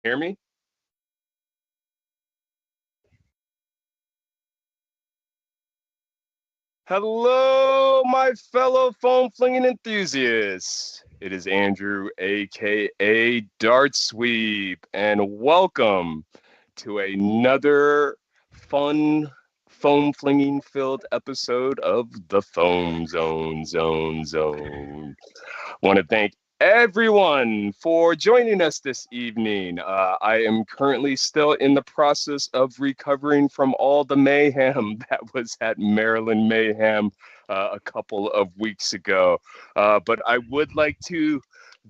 Hear me? Hello, my fellow foam flinging enthusiasts. It is Andrew, aka Dart Sweep, and welcome to another fun foam flinging filled episode of the Foam Zone. Want to thank everyone for joining us this evening. I am currently still in the process of recovering from all the mayhem that was at Maryland Mayhem a couple of weeks ago. But I would like to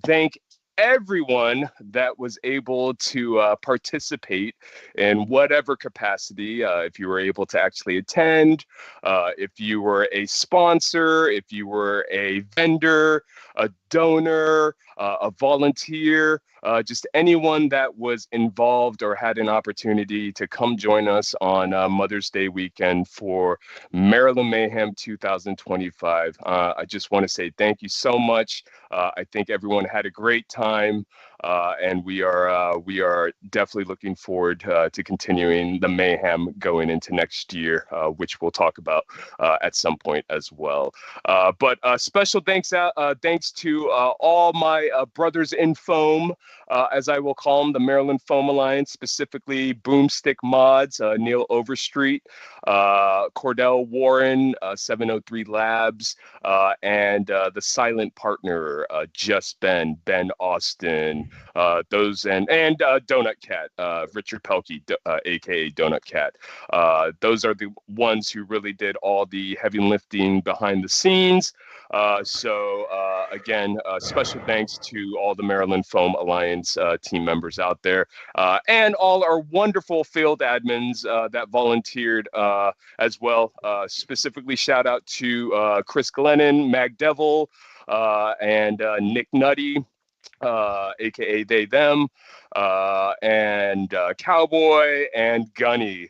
thank everyone that was able to participate in whatever capacity. If you were able to actually attend, if you were a sponsor, if you were a vendor, a donor, a volunteer, just anyone that was involved or had an opportunity to come join us on Mother's Day weekend for Maryland Mayhem 2025. I just want to say thank you so much. I think everyone had a great time. And we are definitely looking forward to continuing the mayhem going into next year, which we'll talk about at some point as well. But special thanks to all my brothers in foam, as I will call them, the Maryland Foam Alliance, specifically Boomstick Mods, Neil Overstreet, Cordell Warren, 703 Labs, and the Silent Partner, Just Ben Austin, those and Donut Cat, Richard Pelkey, aka Donut Cat. Those are the ones who really did all the heavy lifting behind the scenes. Again, special thanks to all the Maryland Foam Alliance team members out there, and all our wonderful field admins that volunteered as well. Specifically, shout out to Chris Glennon, Mag Devil, and Nick Nutty, aka they them, and Cowboy and Gunny.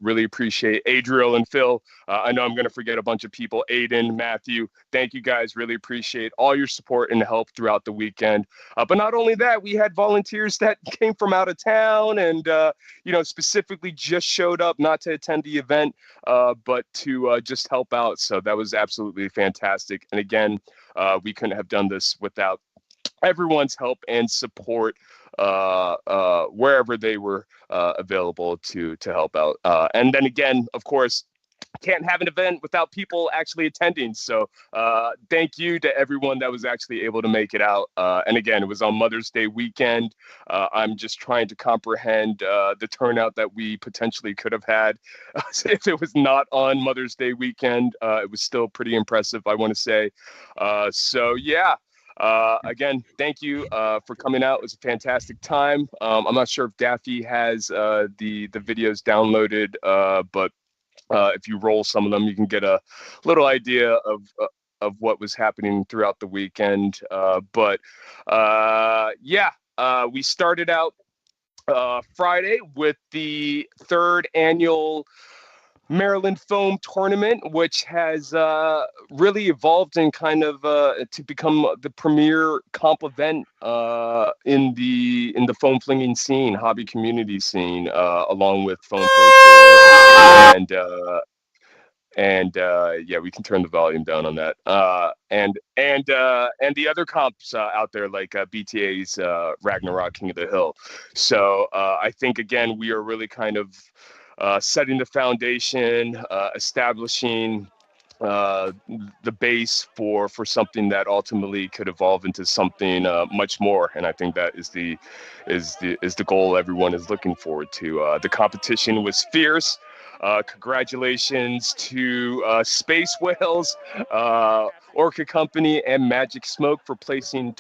Really appreciate Adriel and Phil. I know I'm going to forget a bunch of people. Aiden, Matthew, thank you guys. Really appreciate all your support and help throughout the weekend. But not only that, we had volunteers that came from out of town and specifically just showed up not to attend the event, but to just help out. So that was absolutely fantastic. And again, we couldn't have done this without everyone's help and support wherever they were available to help out. And then again, of course, can't have an event without people actually attending. So thank you to everyone that was actually able to make it out. And again, it was on Mother's Day weekend. I'm just trying to comprehend the turnout that we potentially could have had if it was not on Mother's Day weekend. It was still pretty impressive, I want to say. Yeah. Again, thank you for coming out. It was a fantastic time. I'm not sure if Daffy has the videos downloaded, but if you roll some of them, you can get a little idea of what was happening throughout the weekend. We started out Friday with the third annual Maryland Foam Tournament, which has really evolved and kind of to become the premier comp event in the foam flinging scene, hobby community scene, along with Foam Pro Tour and yeah, we can turn the volume down on that. And the other comps out there like BTA's Ragnarok King of the Hill. So I think again we are really kind of setting the foundation, establishing the base for something that ultimately could evolve into something much more. And I think that is the goal everyone is looking forward to. The competition was fierce. Congratulations to Space Whales, Orca Company, and Magic Smoke for placing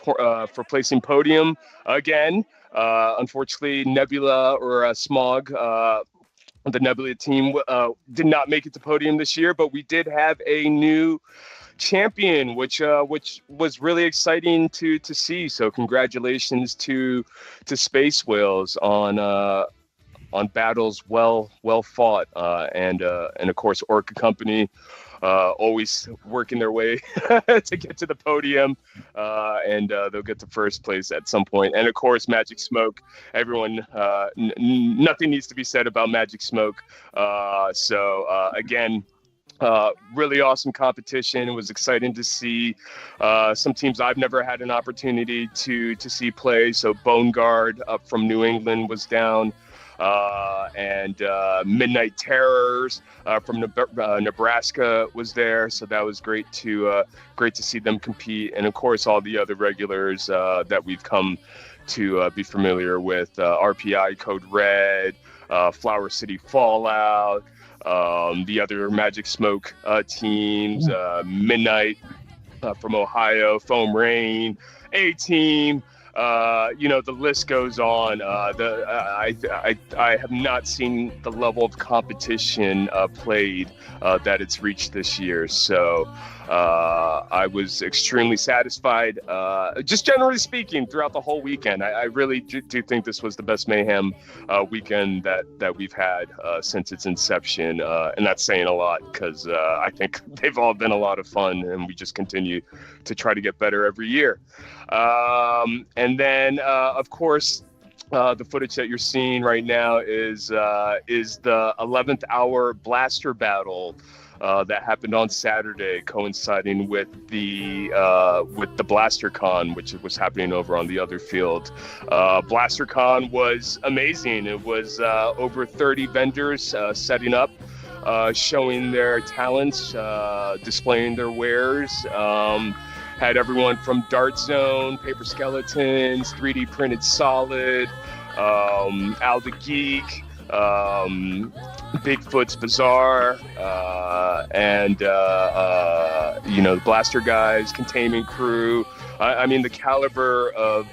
podium again. Unfortunately, Nebula or Smog, the Nebula team, did not make it to podium this year, but we did have a new champion, which was really exciting to see. So congratulations to Space Whales on battles well fought, and of course Orca Company always working their way to get to the podium, and they'll get to first place at some point. And of course, Magic Smoke. Everyone, nothing needs to be said about Magic Smoke. Again, really awesome competition. It was exciting to see some teams I've never had an opportunity to see play. So Bone Guard up from New England was down, and Midnight Terrors from Nebraska was there. So that was great to see them compete, and of course all the other regulars that we've come to be familiar with: RPI Code Red, Flower City Fallout. The other Magic Smoke teams, Midnight from Ohio, Foam Rain, A-Team. The list goes on. I have not seen the level of competition played that it's reached this year. So I was extremely satisfied. Just generally speaking, throughout the whole weekend, I really do think this was the best Mayhem weekend that we've had since its inception, and that's saying a lot because I think they've all been a lot of fun, and we just continue to try to get better every year. And then, of course, the footage that you're seeing right now is the 11th hour blaster battle that happened on Saturday, coinciding with the BlasterCon, which was happening over on the other field. BlasterCon was amazing. It was over 30 vendors setting up, showing their talents, displaying their wares. Had everyone from Dart Zone, Paper Skeletons, 3D Printed Solid, Al the Geek, Bigfoot's Bazaar, and the Blaster Guys, Containment Crew. I mean, the caliber of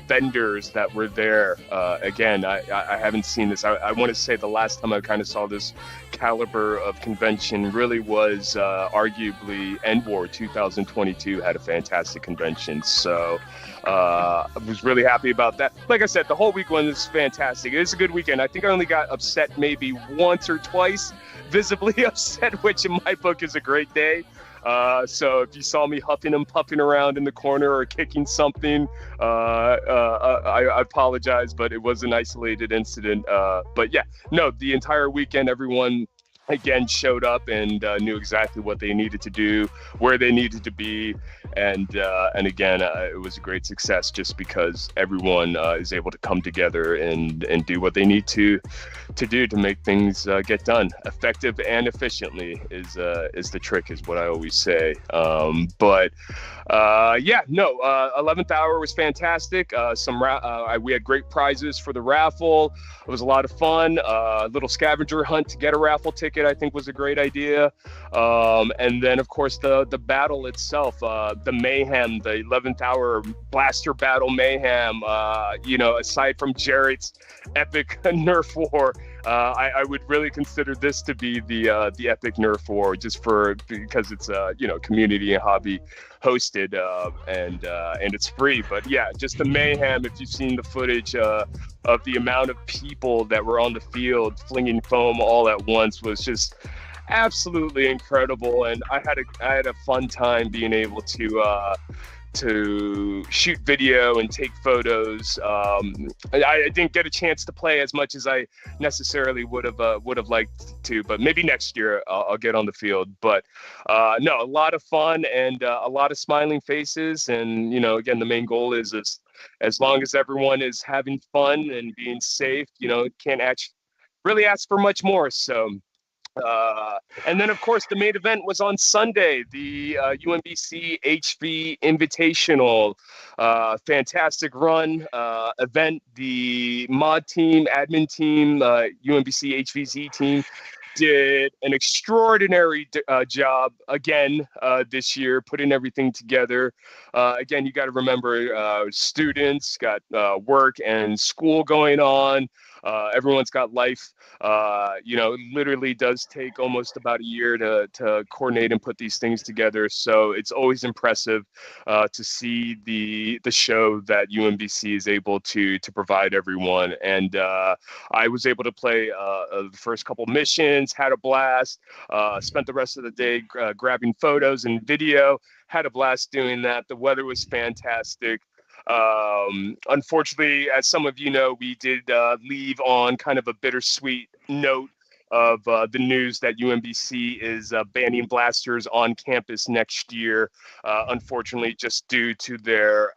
vendors that were there. Again, I haven't seen this. I want to say the last time I kind of saw this caliber of convention really was arguably NWAR 2022 had a fantastic convention. So I was really happy about that. Like I said, the whole weekend was fantastic. It was a good weekend. I think I only got upset maybe once or twice, visibly upset, which in my book is a great day. So if you saw me huffing and puffing around in the corner or kicking something, I apologize, but it was an isolated incident. But yeah, no, the entire weekend, everyone again showed up and knew exactly what they needed to do, where they needed to be, and again, it was a great success just because everyone is able to come together and do what they need to do to make things get done effective and efficiently is the trick, is what I always say. But 11th hour was fantastic. We had great prizes for the raffle. It was a lot of fun. Little scavenger hunt to get a raffle ticket, I think, was a great idea. And then, of course, the battle itself, the Mayhem, the 11th hour blaster battle Mayhem. Aside from Jarrett's epic Nerf war, I would really consider this to be the epic Nerf war, just because it's community and hobby hosted, and it's free. But yeah, just the Mayhem. If you've seen the footage of the amount of people that were on the field flinging foam all at once, was just absolutely incredible. And I had a fun time being able to shoot video and take photos. I didn't get a chance to play as much as I necessarily would have liked to, but maybe next year I'll get on the field. But no, a lot of fun and a lot of smiling faces. And again, the main goal is as long as everyone is having fun and being safe, can't really ask for much more. So. And then, of course, the main event was on Sunday, the UMBC HV Invitational. Fantastic run event. The mod team, admin team, UMBC HVZ team did an extraordinary job again this year, putting everything together. Again, you got to remember, students got work and school going on. Everyone's got life. It literally does take almost about a year to coordinate and put these things together. So it's always impressive to see the show that UMBC is able to provide everyone. And I was able to play the first couple missions, had a blast, spent the rest of the day grabbing photos and video, had a blast doing that. The weather was fantastic. Unfortunately, as some of you know, we did leave on kind of a bittersweet note of the news that UMBC is banning blasters on campus next year. Unfortunately, just due to their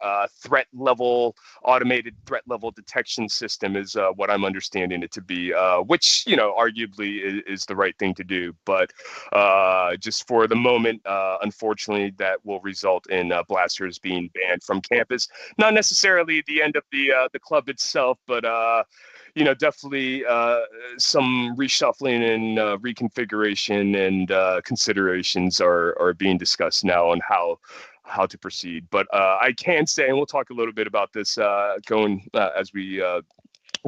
automated threat level detection system is what I'm understanding it to be, which, arguably is the right thing to do. But just for the moment, unfortunately, that will result in blasters being banned from campus. Not necessarily the end of the club itself, but definitely some reshuffling and reconfiguration and considerations are being discussed now on how to proceed. But I can say, and we'll talk a little bit about this going as we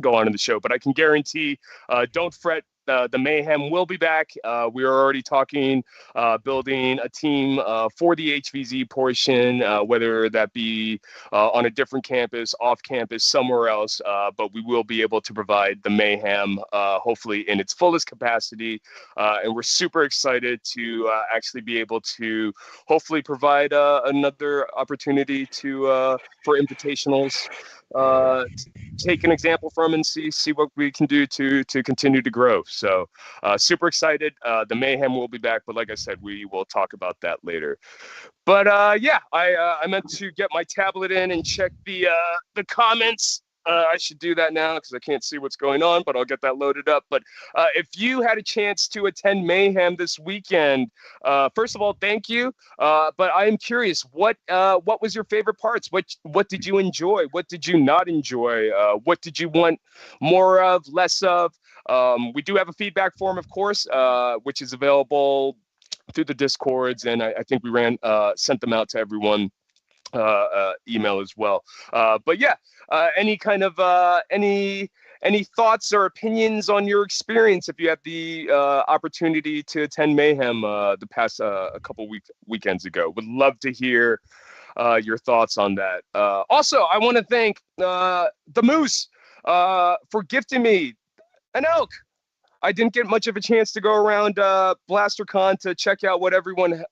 go on in the show, but I can guarantee, don't fret. The Mayhem will be back. We are already talking, building a team for the HVZ portion, whether that be on a different campus, off campus, somewhere else. But we will be able to provide the Mayhem, hopefully in its fullest capacity. And we're super excited to actually be able to hopefully provide another opportunity for invitationals. Take an example from and see what we can do to continue to grow. So super excited. The Mayhem will be back, but like I said, we will talk about that later. But yeah, I meant to get my tablet in and check the comments. I should do that now because I can't see what's going on, but I'll get that loaded up. But if you had a chance to attend Mayhem this weekend, first of all, thank you. But I am curious, what was your favorite parts? What did you enjoy? What did you not enjoy? What did you want more of, less of? We do have a feedback form, of course, which is available through the Discords, and I think we sent them out to everyone. Email as well. But yeah, any kind of any thoughts or opinions on your experience if you had the opportunity to attend Mayhem the past a couple weekends ago? Would love to hear your thoughts on that. Also, I want to thank the Moose for gifting me an elk. I didn't get much of a chance to go around BlasterCon to check out what everyone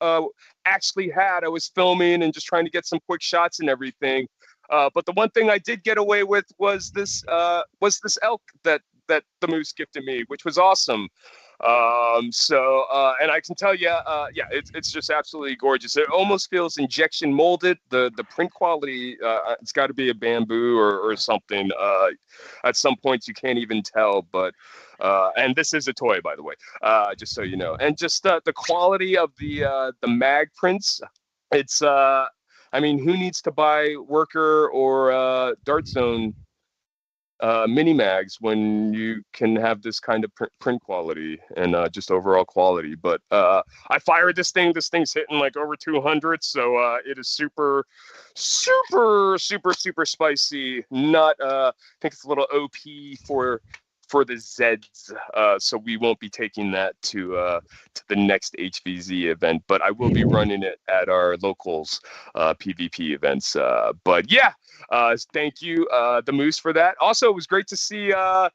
actually had. I was filming and just trying to get some quick shots and everything. But the one thing I did get away with was this elk that the Moose gifted me, which was awesome. And I can tell you, yeah, it's just absolutely gorgeous. It almost feels injection molded. The print quality, it's got to be a bamboo or something. At some points you can't even tell, but and this is a toy, by the way, just so you know. And just the quality of the mag prints, it's I mean, who needs to buy Worker or Dart Zone mini mags when you can have this kind of print quality and just overall quality? But I fired this thing's hitting like over 200, so it is super spicy. Not I think it's a little OP for the Zeds, so we won't be taking that to the next HVZ event, but I will be running it at our locals PvP events. But yeah, thank you, the Moose, for that. Also, it was great to see all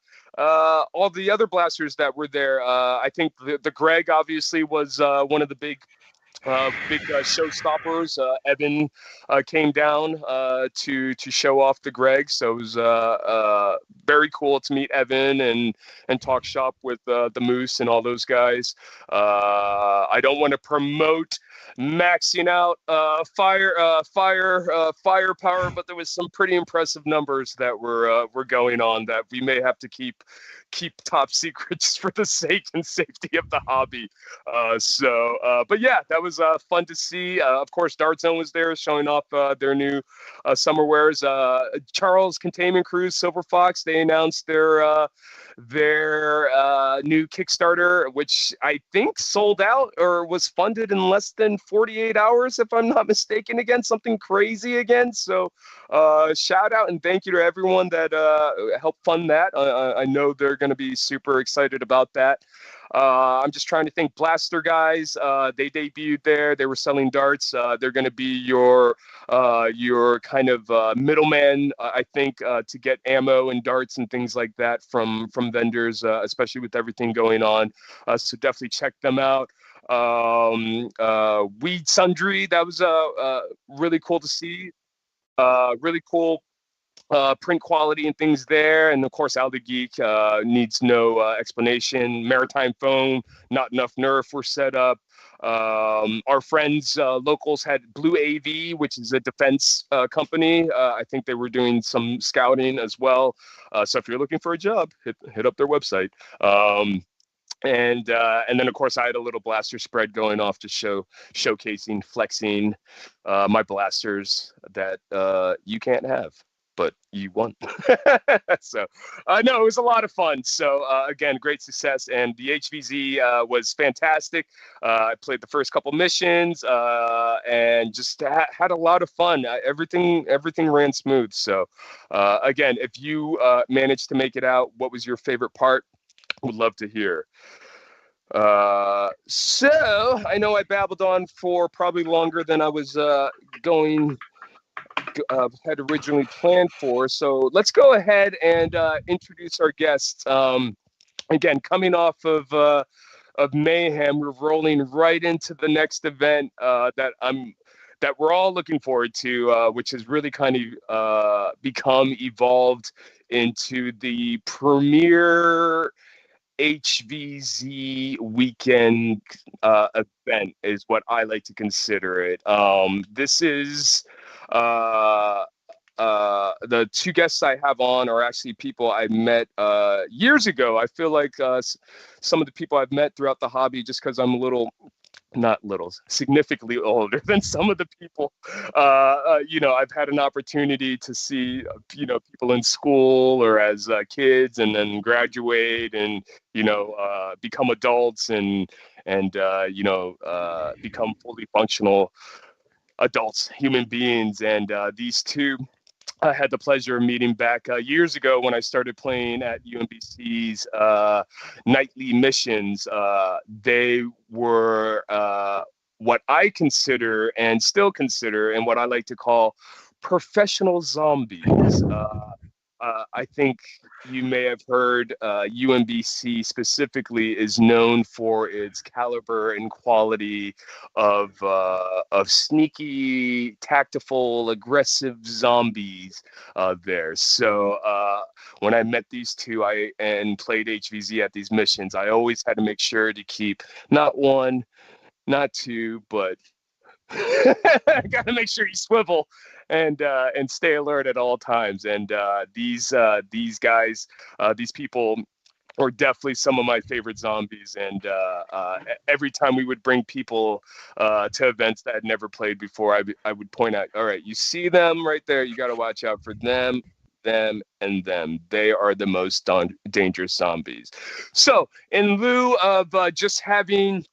the other blasters that were there. I think the Greg obviously was one of the big showstoppers. Evan came down to show off the Greg, so it was very cool to meet Evan and talk shop with the Moose and all those guys. I don't want to promote maxing out firepower, but there was some pretty impressive numbers that were going on that we may have to keep top secrets for the sake and safety of the hobby. But yeah, that was fun to see. Of course, Dart Zone was there showing off their new summer wares. Charles Containment Cruise, Silver Fox, they announced their new Kickstarter, which I think sold out or was funded in less than 48 hours, if I'm not mistaken, again, something crazy again. So shout out and thank you to everyone that helped fund that. I know they're going to be super excited about that. I'm just trying to think. Blaster guys, they debuted there. They were selling darts. They're going to be your kind of middleman, I think, to get ammo and darts and things like that from vendors, especially with everything going on. So definitely check them out. Weed Sundry, that was really cool to see. Really cool print quality and things there. And of course, Al the Geek needs no explanation. Maritime Phone, not enough Nerf were set up. Our friends, locals, had Blue AV, which is a defense company. I think they were doing some scouting as well. So if you're looking for a job, hit up their website. And then of course I had a little blaster spread going off to showcasing, flexing my blasters that you can't have, but you want. So no, it was a lot of fun. So again, great success, and the HVZ was fantastic. I played the first couple missions and just had a lot of fun. Everything ran smooth. So again, if you managed to make it out, what was your favorite part? Would love to hear. So I know I babbled on for probably longer than I was going had originally planned for. So let's go ahead and introduce our guests. Again, coming off of Mayhem, we're rolling right into the next event that we're all looking forward to, which has really kind of evolved into the premier HVZ weekend event, is what I like to consider it. This is the two guests I have on are actually people I met years ago. I feel like some of the people I've met throughout the hobby, just because I'm a little, not little, significantly older than some of the people. I've had an opportunity to see, people in school or as kids, and then graduate and, become adults and become fully functional adults, human beings. And these two I had the pleasure of meeting back years ago when I started playing at UMBC's nightly missions. They were what I consider and still consider, and what I like to call professional zombies. I think you may have heard UMBC specifically is known for its caliber and quality of sneaky, tactful, aggressive zombies there. So when I met these two and played HVZ at these missions, I always had to make sure to keep not one, not two, but got to make sure you swivel and stay alert at all times. And these guys, these people are definitely some of my favorite zombies. And every time we would bring people to events that had never played before, I would point out, all right, you see them right there. You got to watch out for them, and them. They are the most dangerous zombies. So in lieu of just having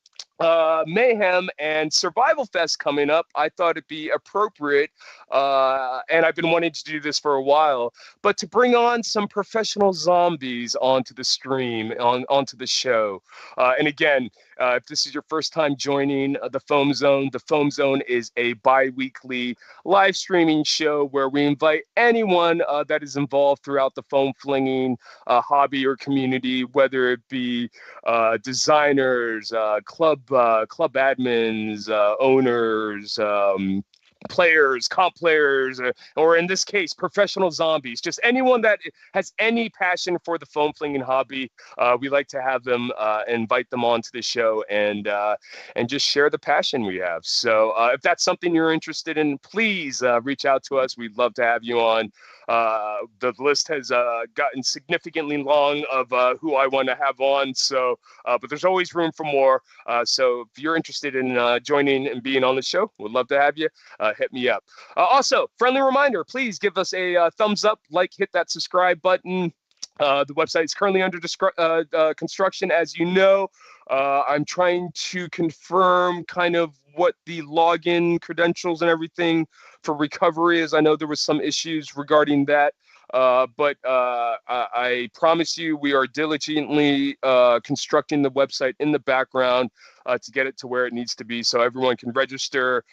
Mayhem and Survival Fest coming up, I thought it'd be appropriate, and I've been wanting to do this for a while, but to bring on some professional zombies onto the stream, onto the show. And again, if this is your first time joining the Foam Zone is a bi-weekly live streaming show where we invite anyone that is involved throughout the foam flinging hobby or community, whether it be designers, club admins, owners, players, comp players, or in this case, professional zombies. Just anyone that has any passion for the foam flinging hobby. We like to have them, invite them onto the show and just share the passion we have. So if that's something you're interested in, please reach out to us. We'd love to have you on. The list has gotten significantly long of who I want to have on. So, but there's always room for more. So if you're interested in joining and being on the show, we'd love to have you. Hit me up. Also, friendly reminder, please give us a thumbs up, hit that subscribe button. The website is currently under construction, as you know. I'm trying to confirm kind of what the login credentials and everything for recovery is. I know there was some issues regarding that. But I promise you, we are diligently constructing the website in the background to get it to where it needs to be so everyone can register,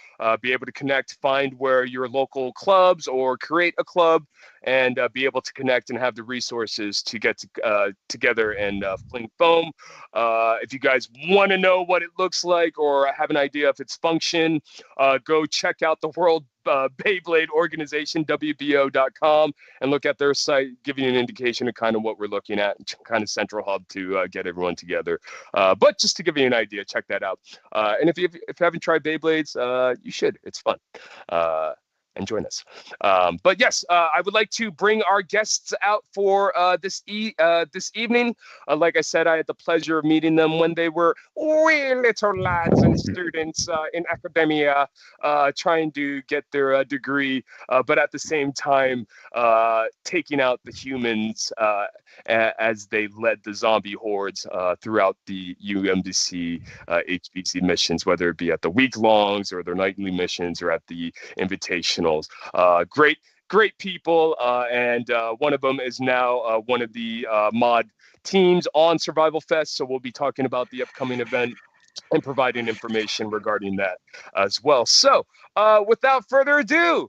be able to connect, find where your local clubs or create a club, and be able to connect and have the resources to get together and fling foam. If you guys want to know what it looks like or have an idea if its function, go check out the World Beyblade Organization, WBO.com, and look at their site, give you an indication of kind of what we're looking at, kind of central hub to get everyone together. But just to give you an idea, check that out. And if you haven't tried Beyblades, you should. It's fun. And join us. But yes, I would like to bring our guests out for this evening. Like I said, I had the pleasure of meeting them when they were wee little lads and students in academia, trying to get their degree, but at the same time taking out the humans as they led the zombie hordes throughout the UMBC HBC missions, whether it be at the week-longs or their nightly missions or at the invitationals. Great people, and one of them is now one of the mod teams on Survival Fest, so we'll be talking about the upcoming event and providing information regarding that as well. So without further ado,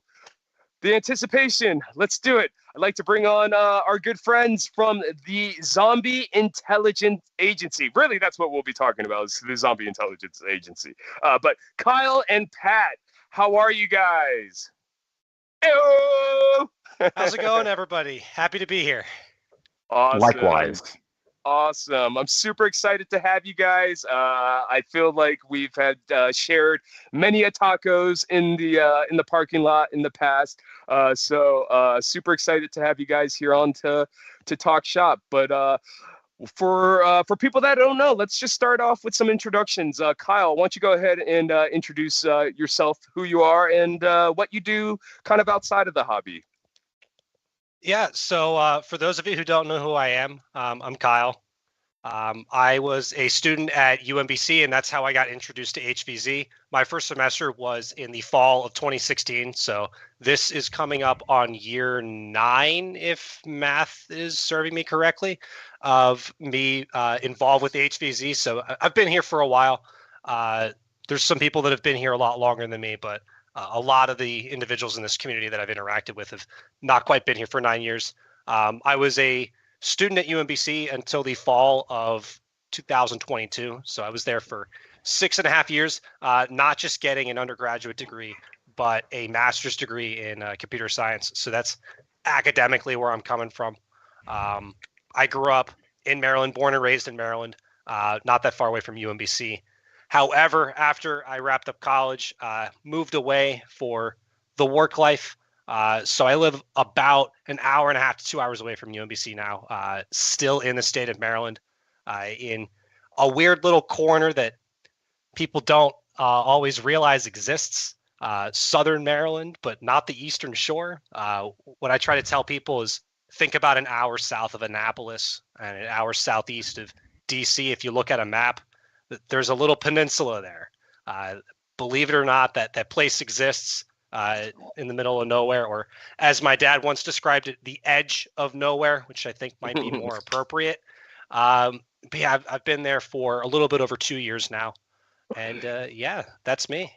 the anticipation, let's do it. I'd like to bring on our good friends from the Zombie Intelligence Agency. Really, that's what we'll be talking about, is the Zombie Intelligence Agency. But Kyle and Pat, how are you guys? Hello! How's it going, everybody? Happy to be here. Awesome. Likewise. Awesome. I'm super excited to have you guys. I feel like we've had shared many a tacos in the parking lot in the past. So super excited to have you guys here on to talk shop. But for people that don't know, let's just start off with some introductions. Kyle, why don't you go ahead and introduce yourself, who you are, and what you do kind of outside of the hobby. Yeah, so for those of you who don't know who I am, I'm Kyle. I was a student at UMBC, and that's how I got introduced to HVZ. My first semester was in the fall of 2016, so this is coming up on year 9, if math is serving me correctly, of me involved with HVZ. So I've been here for a while. There's some people that have been here a lot longer than me, but a lot of the individuals in this community that I've interacted with have not quite been here for 9 years. I was a student at UMBC until the fall of 2022. So I was there for 6.5 years, not just getting an undergraduate degree, but a master's degree in computer science. So that's academically where I'm coming from. I grew up in Maryland, born and raised in Maryland, not that far away from UMBC. However, after I wrapped up college, moved away for the work life. So I live about an hour and a half to 2 hours away from UMBC now, still in the state of Maryland, in a weird little corner that people don't always realize exists, Southern Maryland, but not the Eastern Shore. What I try to tell people is think about an hour south of Annapolis and an hour southeast of DC. If you look at a map, there's a little peninsula there. Believe it or not, that place exists in the middle of nowhere, or as my dad once described it, the edge of nowhere, which I think might be more appropriate. But yeah, I've been there for a little bit over 2 years now. And yeah, that's me.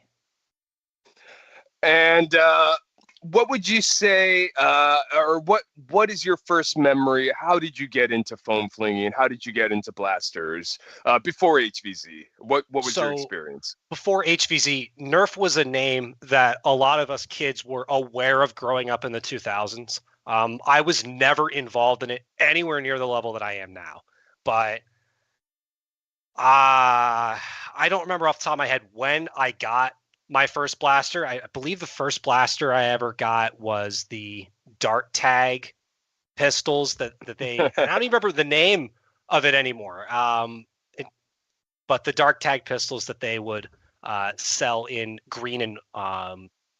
And what would you say, or what is your first memory? How did you get into foam flinging? How did you get into blasters before HVZ? What was your experience? Before HVZ, Nerf was a name that a lot of us kids were aware of growing up in the 2000s. I was never involved in it anywhere near the level that I am now. But I don't remember off the top of my head when I got my first blaster. I believe the first blaster I ever got was the Dart Tag pistols that they, I don't even remember the name of it anymore. But the Dart Tag pistols that they would sell in green and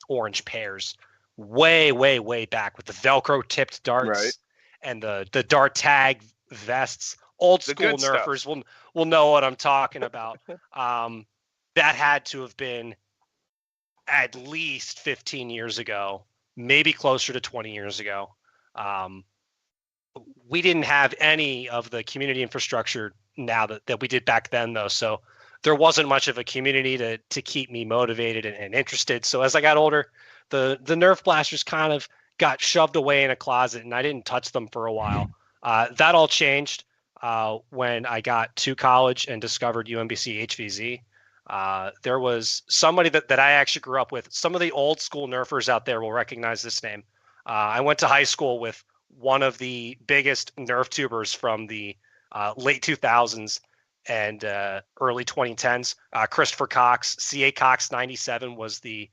orange pairs way back with the Velcro tipped darts, right, and the Dart Tag vests. old The school good stuff. Nerfers will know what I'm talking about. That had to have been at least 15 years ago, maybe closer to 20 years ago. Um, we didn't have any of the community infrastructure now that we did back then, though. So there wasn't much of a community to keep me motivated and interested. So as I got older, the Nerf blasters kind of got shoved away in a closet, and I didn't touch them for a while. That all changed when I got to college and discovered UMBC HVZ. There was somebody that I actually grew up with. Some of the old school Nerfers out there will recognize this name. I went to high school with one of the biggest Nerf tubers from the late 2000s and early 2010s. Christopher Cox, C.A. Cox 97 was the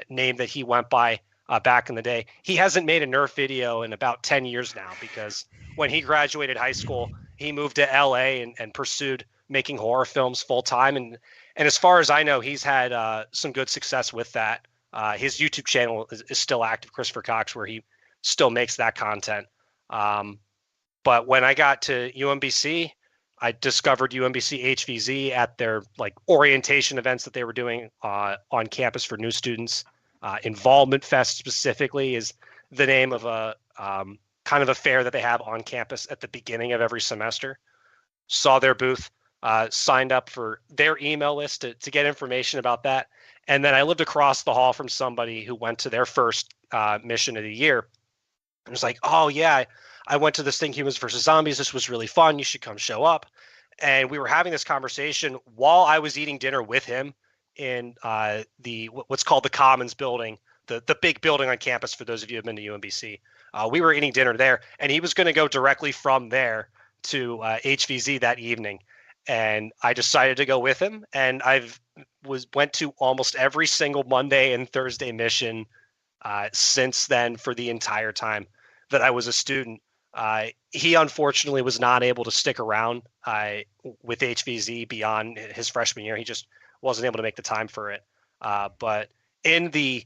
name that he went by back in the day. He hasn't made a Nerf video in about 10 years now because when he graduated high school, he moved to LA and pursued making horror films full time. And as far as I know, he's had some good success with that. His YouTube channel is still active, Christopher Cox, where he still makes that content. But when I got to UMBC, I discovered UMBC HVZ at their like orientation events that they were doing on campus for new students. Involvement Fest specifically is the name of a kind of a fair that they have on campus at the beginning of every semester. Saw their booth, signed up for their email list to get information about that. And then I lived across the hall from somebody who went to their first mission of the year. It was like, oh yeah, I went to this thing, Humans versus Zombies. This was really fun. You should come show up. And we were having this conversation while I was eating dinner with him in the what's called the Commons building, the big building on campus. For those of you who have been to UMBC, we were eating dinner there, and he was going to go directly from there to HVZ that evening. And I decided to go with him, and went to almost every single Monday and Thursday mission since then for the entire time that I was a student. He unfortunately was not able to stick around with HVZ beyond his freshman year. He just wasn't able to make the time for it. But in the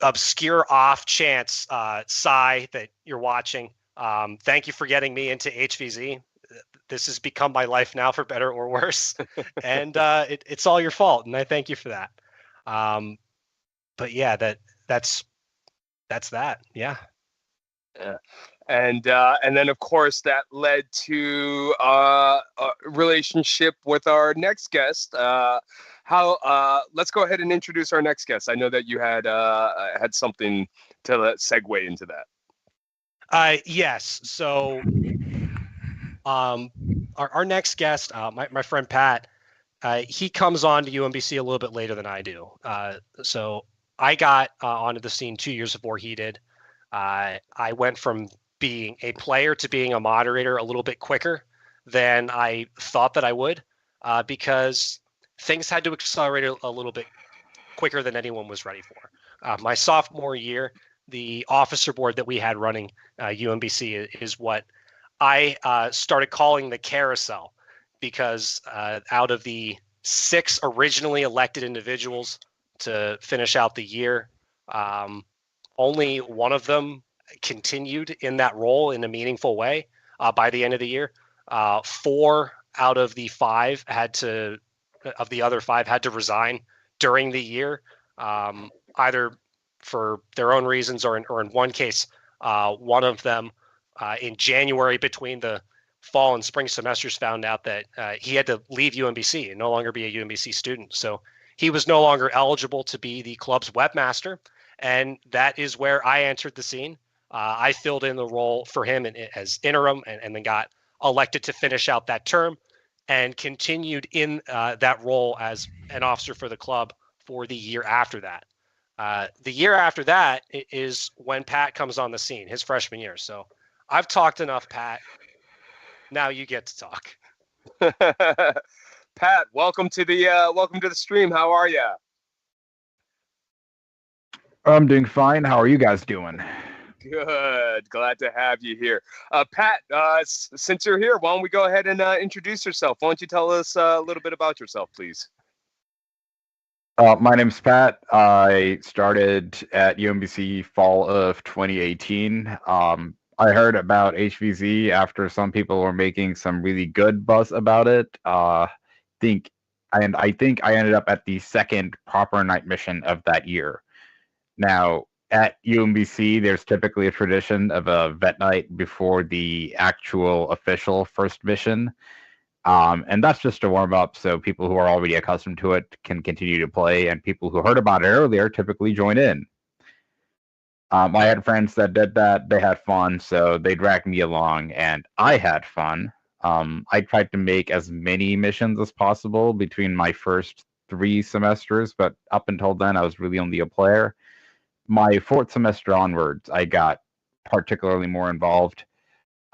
obscure off chance, Sai, that you're watching, thank you for getting me into HVZ. This has become my life now, for better or worse. And it's all your fault, and I thank you for that. But yeah, that's that. Yeah. Yeah. And then of course that led to a relationship with our next guest. Let's go ahead and introduce our next guest. I know that you had something to segue into that. Yes. So our next guest, my friend Pat, he comes on to UMBC a little bit later than I do. So I got onto the scene 2 years before he did. I went from being a player to being a moderator a little bit quicker than I thought that I would, because things had to accelerate a little bit quicker than anyone was ready for. My sophomore year, the officer board that we had running UMBC is what I started calling the carousel, because out of the 6 originally elected individuals to finish out the year, only one of them continued in that role in a meaningful way by the end of the year. 4 out of the 5 of the other 5 had to resign during the year, either for their own reasons or in one case, one of them in January between the fall and spring semesters found out that he had to leave UMBC and no longer be a UMBC student. So he was no longer eligible to be the club's webmaster. And that is where I entered the scene. I filled in the role for him as interim, and then got elected to finish out that term and continued in that role as an officer for the club for the year after that. The year after that is when Pat comes on the scene, his freshman year. So I've talked enough, Pat. Now you get to talk. Pat, welcome to the stream. How are you? I'm doing fine. How are you guys doing? Good. Glad to have you here. Pat, since you're here, why don't we go ahead and introduce yourself? Why don't you tell us a little bit about yourself, please? My name's Pat. I started at UMBC fall of 2018. I heard about HVZ after some people were making some really good buzz about it. Think I think I ended up at the second proper night mission of that year. Now, at UMBC, there's typically a tradition of a vet night before the actual official first mission. And that's just a warm up, so people who are already accustomed to it can continue to play, and people who heard about it earlier typically join in. I had friends that did that. They had fun, so they dragged me along, and I had fun. I tried to make as many missions as possible between my first 3 semesters, but up until then, I was really only a player. My fourth semester onwards, I got particularly more involved.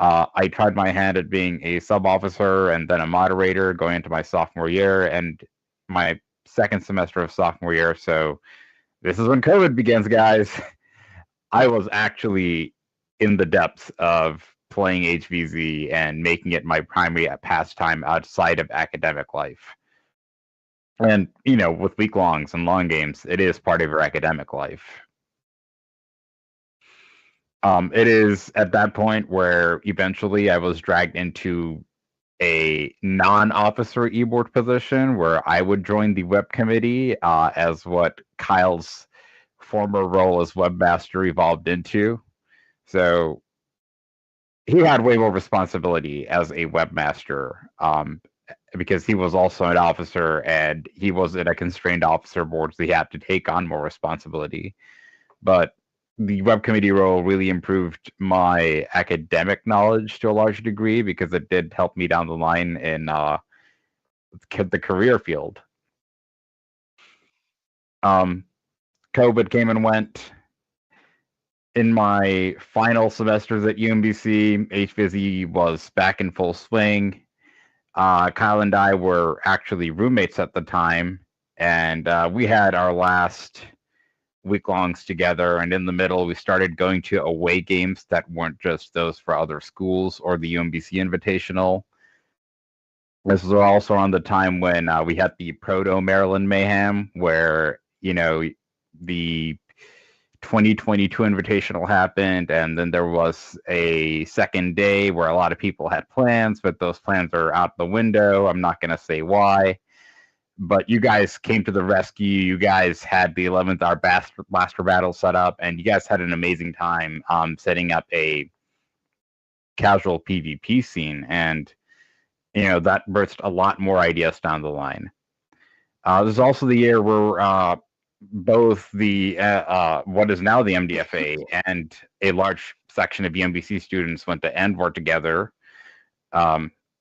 I tried my hand at being a sub officer and then a moderator going into my sophomore year and my second semester of sophomore year. So this is when COVID begins, guys. I was actually in the depths of playing HVZ and making it my primary pastime outside of academic life. And, with week longs and long games, it is part of your academic life. It is at that point where eventually I was dragged into a non-officer e-board position where I would join the web committee as what Kyle's former role as webmaster evolved into. So he had way more responsibility as a webmaster because he was also an officer and he was in a constrained officer board, so he had to take on more responsibility. But the web committee role really improved my academic knowledge to a large degree because it did help me down the line in the career field. COVID came and went. In my final semesters at UMBC, HVZ was back in full swing. Kyle and I were actually roommates at the time, and we had our last week-longs together, and in the middle, we started going to away games that weren't just those for other schools or the UMBC Invitational. This was also around the time when we had the Proto Maryland Mayhem, where, the 2022 Invitational happened, and then there was a second day where a lot of people had plans, but those plans are out the window. I'm not going to say why. But you guys came to the rescue. You guys had the 11th hour blaster battle set up, and you guys had an amazing time setting up a casual PvP scene. And, that birthed a lot more ideas down the line. This is also the year where both the what is now the MDFA and a large section of UMBC students went to Envor together.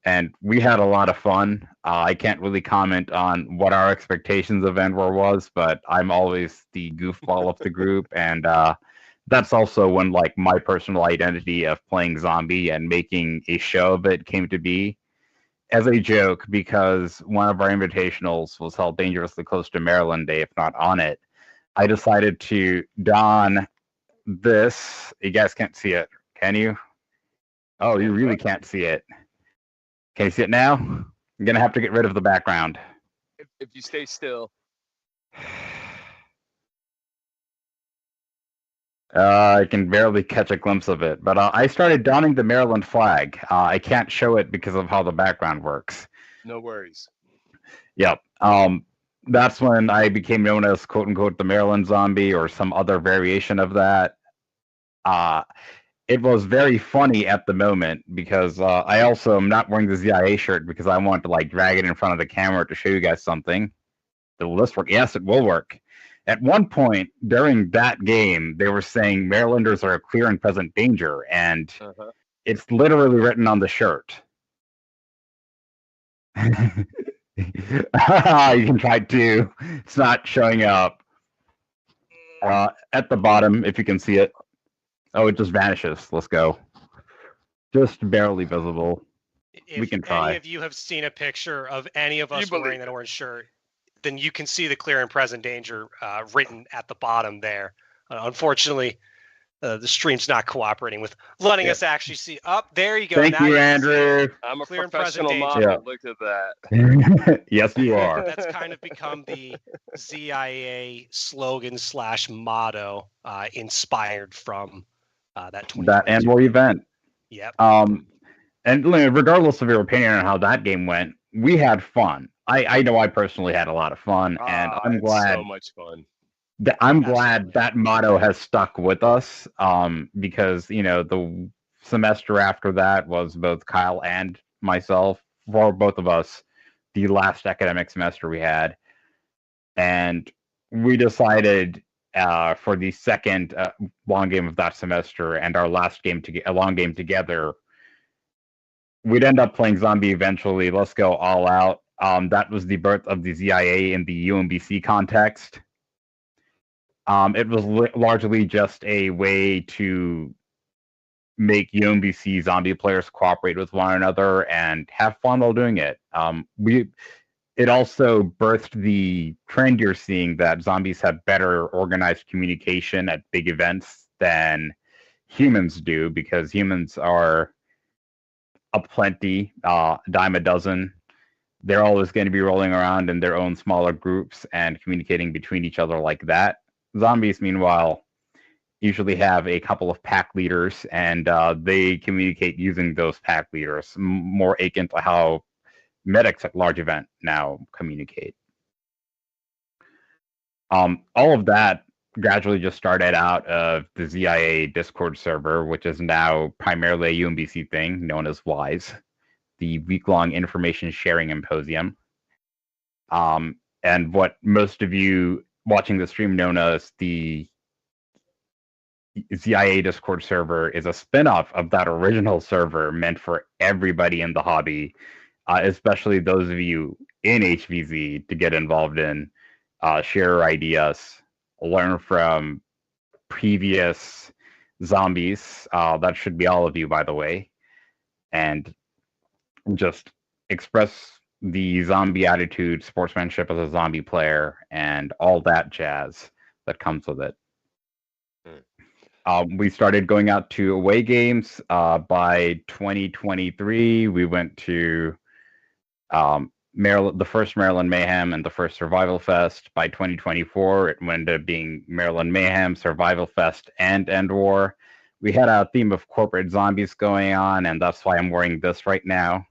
And we had a lot of fun. I can't really comment on what our expectations of Envor was, but I'm always the goofball of the group. And that's also when my personal identity of playing zombie and making a show of it came to be. As a joke, because one of our invitationals was held dangerously close to Maryland Day, if not on it, I decided to don this. You guys can't see it, can you? Oh, you really can't see it. Can you see it now? I'm going to have to get rid of the background. If you stay still. I can barely catch a glimpse of it, but I started donning the Maryland flag. I can't show it because of how the background works. No worries. Yep. That's when I became known as quote unquote the Maryland zombie or some other variation of that. It was very funny at the moment because I also am not wearing the Z.I.A shirt because I want to drag it in front of the camera to show you guys something. Will this work? Yes, it will work. At one point during that game, they were saying Marylanders are a clear and present danger, and it's literally written on the shirt. You can try to. It's not showing up. At the bottom, if you can see it. Oh, it just vanishes. Let's go. Just barely visible. If we can try. Any of you have seen a picture of any of us wearing that orange shirt, then you can see the clear and present danger written at the bottom there. Unfortunately, the stream's not cooperating with letting us actually see. Up there you go. Thank you, Andrew. I'm a clear professional and model. danger. Look at that. Yes, you are. That's kind of become the Z.I.A slogan / motto, inspired from that that 2022. annual event. Yep. And regardless of your opinion on how that game went, we had fun. I know I personally had a lot of fun, and I'm It's glad so much fun. Absolutely. that motto has stuck with us. Because the semester after that was both Kyle and myself, for both of us, the last academic semester we had, and we decided for the second long game of that semester and our last game a long game together, we'd end up playing Zombie eventually. Let's go all out. That was the birth of the Z.I.A in the UMBC context. It was largely just a way to make UMBC zombie players cooperate with one another and have fun while doing it. It also birthed the trend you're seeing that zombies have better organized communication at big events than humans do, because humans are aplenty, dime a dozen. They're always going to be rolling around in their own smaller groups and communicating between each other like that. Zombies, meanwhile, usually have a couple of pack leaders, and they communicate using those pack leaders, more akin to how medics at large event now communicate. All of that gradually just started out of the Z.I.A Discord server, which is now primarily a UMBC thing known as WISE, the week-long information sharing symposium. And what most of you watching the stream know as the Z.I.A Discord server is a spin-off of that original server meant for everybody in the hobby, especially those of you in HVZ to get involved in, share ideas, learn from previous zombies. That should be all of you, by the way, and just express the zombie attitude, sportsmanship as a zombie player, and all that jazz that comes with it. We started going out to away games. By 2023, we went to Maryland, the first Maryland Mayhem and the first Survival Fest. By 2024, it ended up being Maryland Mayhem, Survival Fest, and End War. We had a theme of corporate zombies going on, and that's why I'm wearing this right now,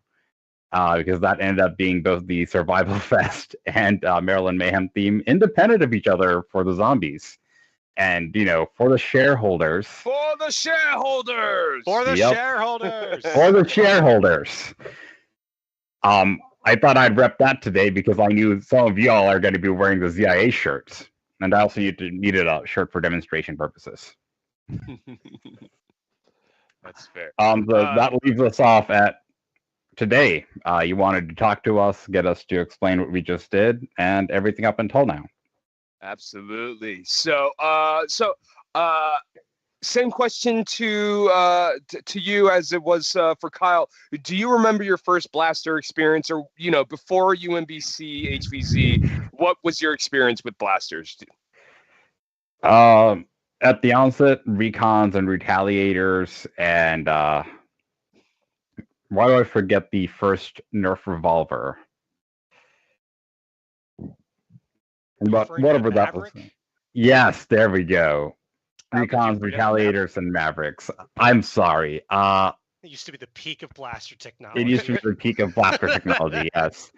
because that ended up being both the Survival Fest and Maryland Mayhem theme, independent of each other for the zombies. And, for the shareholders. For the shareholders! For the Yep. shareholders! For the shareholders. I thought I'd rep that today because I knew some of y'all are going to be wearing the Z.I.A shirts. And I also needed a shirt for demonstration purposes. That's fair. That leaves us off at today. You wanted to talk to us, get us to explain what we just did, and everything up until now. Absolutely. So, same question to you as it was for Kyle. Do you remember your first blaster experience, or before UMBC HVZ? What was your experience with blasters? At the onset, recons and retaliators, and why do I forget the first Nerf revolver? But whatever that was. Yes, there we go. Recons, retaliators, and Mavericks. I'm sorry. It used to be the peak of blaster technology. It used to be the peak of blaster technology, yes.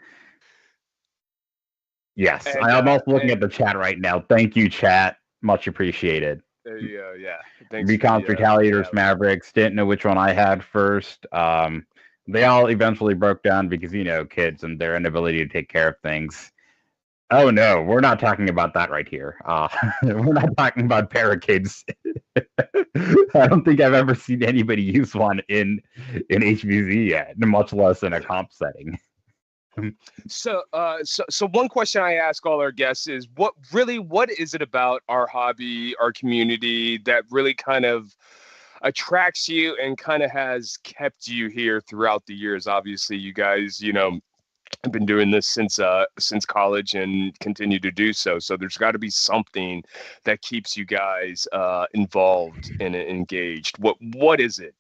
Yes, And, I'm also looking at the chat right now. Thank you, chat. Much appreciated. There you go, yeah. Thanks Recons, retaliators, Mavericks. Didn't know which one I had first. They all eventually broke down because, kids and their inability to take care of things. Oh no, we're not talking about that right here. We're not talking about barricades. I don't think I've ever seen anybody use one in HVZ yet, much less in a comp setting. So one question I ask all our guests is, what is it about our hobby, our community, that really kind of attracts you and kind of has kept you here throughout the years? Obviously, you guys, I've been doing this since college and continue to do so. So there's got to be something that keeps you guys involved and engaged. What is it?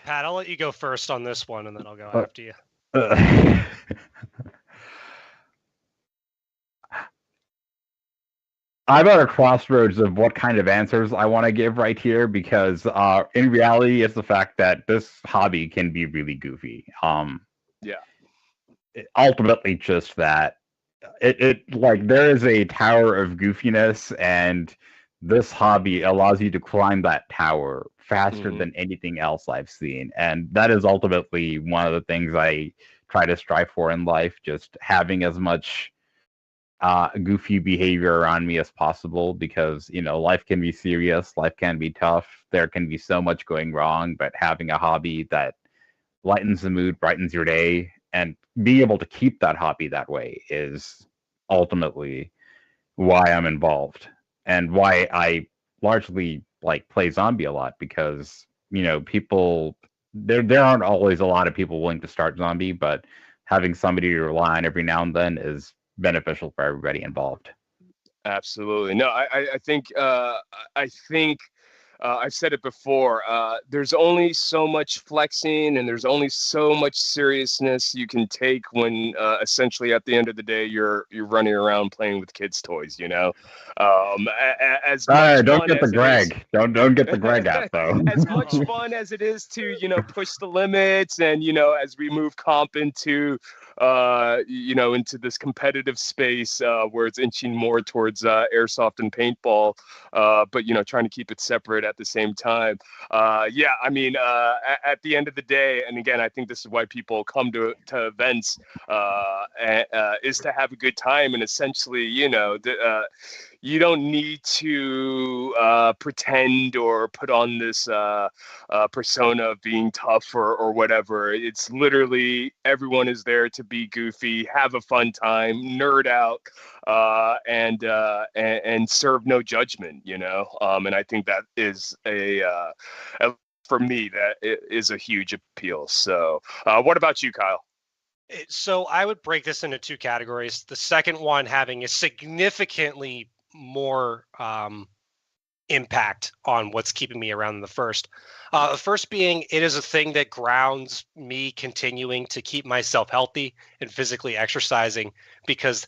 Pat, I'll let you go first on this one, and then I'll go after you. I'm at a crossroads of what kind of answers I want to give right here because in reality, it's the fact that this hobby can be really goofy. Yeah. Ultimately, just that it like there is a tower of goofiness, and this hobby allows you to climb that tower faster Hmm. than anything else I've seen, and that is ultimately one of the things I try to strive for in life. Just having as much goofy behavior around me as possible because life can be serious, life can be tough, there can be so much going wrong, but having a hobby that lightens the mood, brightens your day, and being able to keep that hobby that way is ultimately why I'm involved and why I largely like play zombie a lot because people there aren't always a lot of people willing to start zombie, but having somebody to rely on every now and then is beneficial for everybody involved. Absolutely. No, I think I've said it before. There's only so much flexing, and there's only so much seriousness you can take when, essentially, at the end of the day, you're running around playing with kids' toys. As All right, much don't fun get the as it is. Greg. Don't get the Greg out though. As much Uh-oh. fun as it is to push the limits, and as we move comp into into this competitive space, where it's inching more towards airsoft and paintball, but trying to keep it separate at the same time. Yeah, I mean, at the end of the day, and again, I think this is why people come to events, is to have a good time, and essentially, you don't need to pretend or put on this persona of being tough or whatever. It's literally everyone is there to be goofy, have a fun time, nerd out, and serve no judgment. And I think that is for me, that is a huge appeal. So, what about you, Kyle? So I would break this into two categories. The second one having a significantly more impact on what's keeping me around than the first. The first being it is a thing that grounds me continuing to keep myself healthy and physically exercising because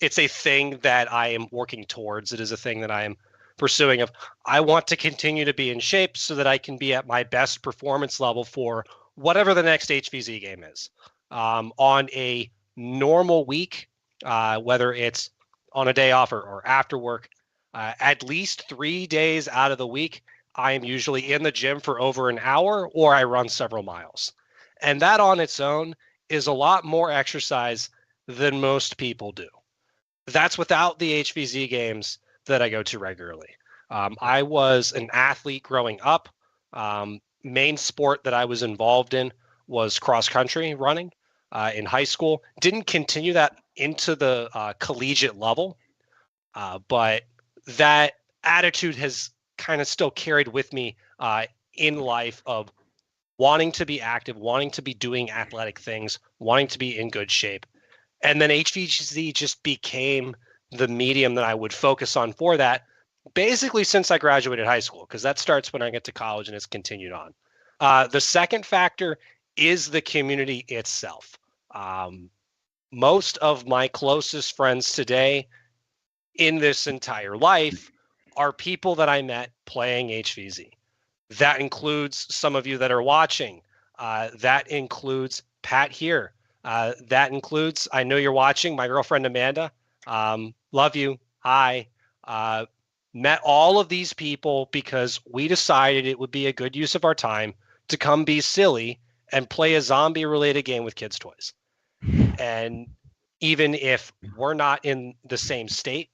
it's a thing that I am working towards. It is a thing that I am pursuing of I want to continue to be in shape so that I can be at my best performance level for whatever the next HVZ game is. On a normal week, whether it's on a day off or after work, at least 3 days out of the week, I am usually in the gym for over an hour or I run several miles. And that on its own is a lot more exercise than most people do. That's without the HVZ games that I go to regularly. I was an athlete growing up. Main sport that I was involved in was cross country running in high school. Didn't continue that into the collegiate level, but that attitude has kind of still carried with me in life of wanting to be active, wanting to be doing athletic things, wanting to be in good shape. And then HVZ just became the medium that I would focus on for that, basically since I graduated high school, because that starts when I get to college and it's continued on. The second factor is the community itself. Most of my closest friends today in this entire life are people that I met playing HVZ. That includes some of you that are watching. That includes Pat here. That includes, I know you're watching, my girlfriend Amanda. Love you. Hi. Met all of these people because we decided it would be a good use of our time to come be silly and play a zombie related game with kids' toys. And even if we're not in the same state,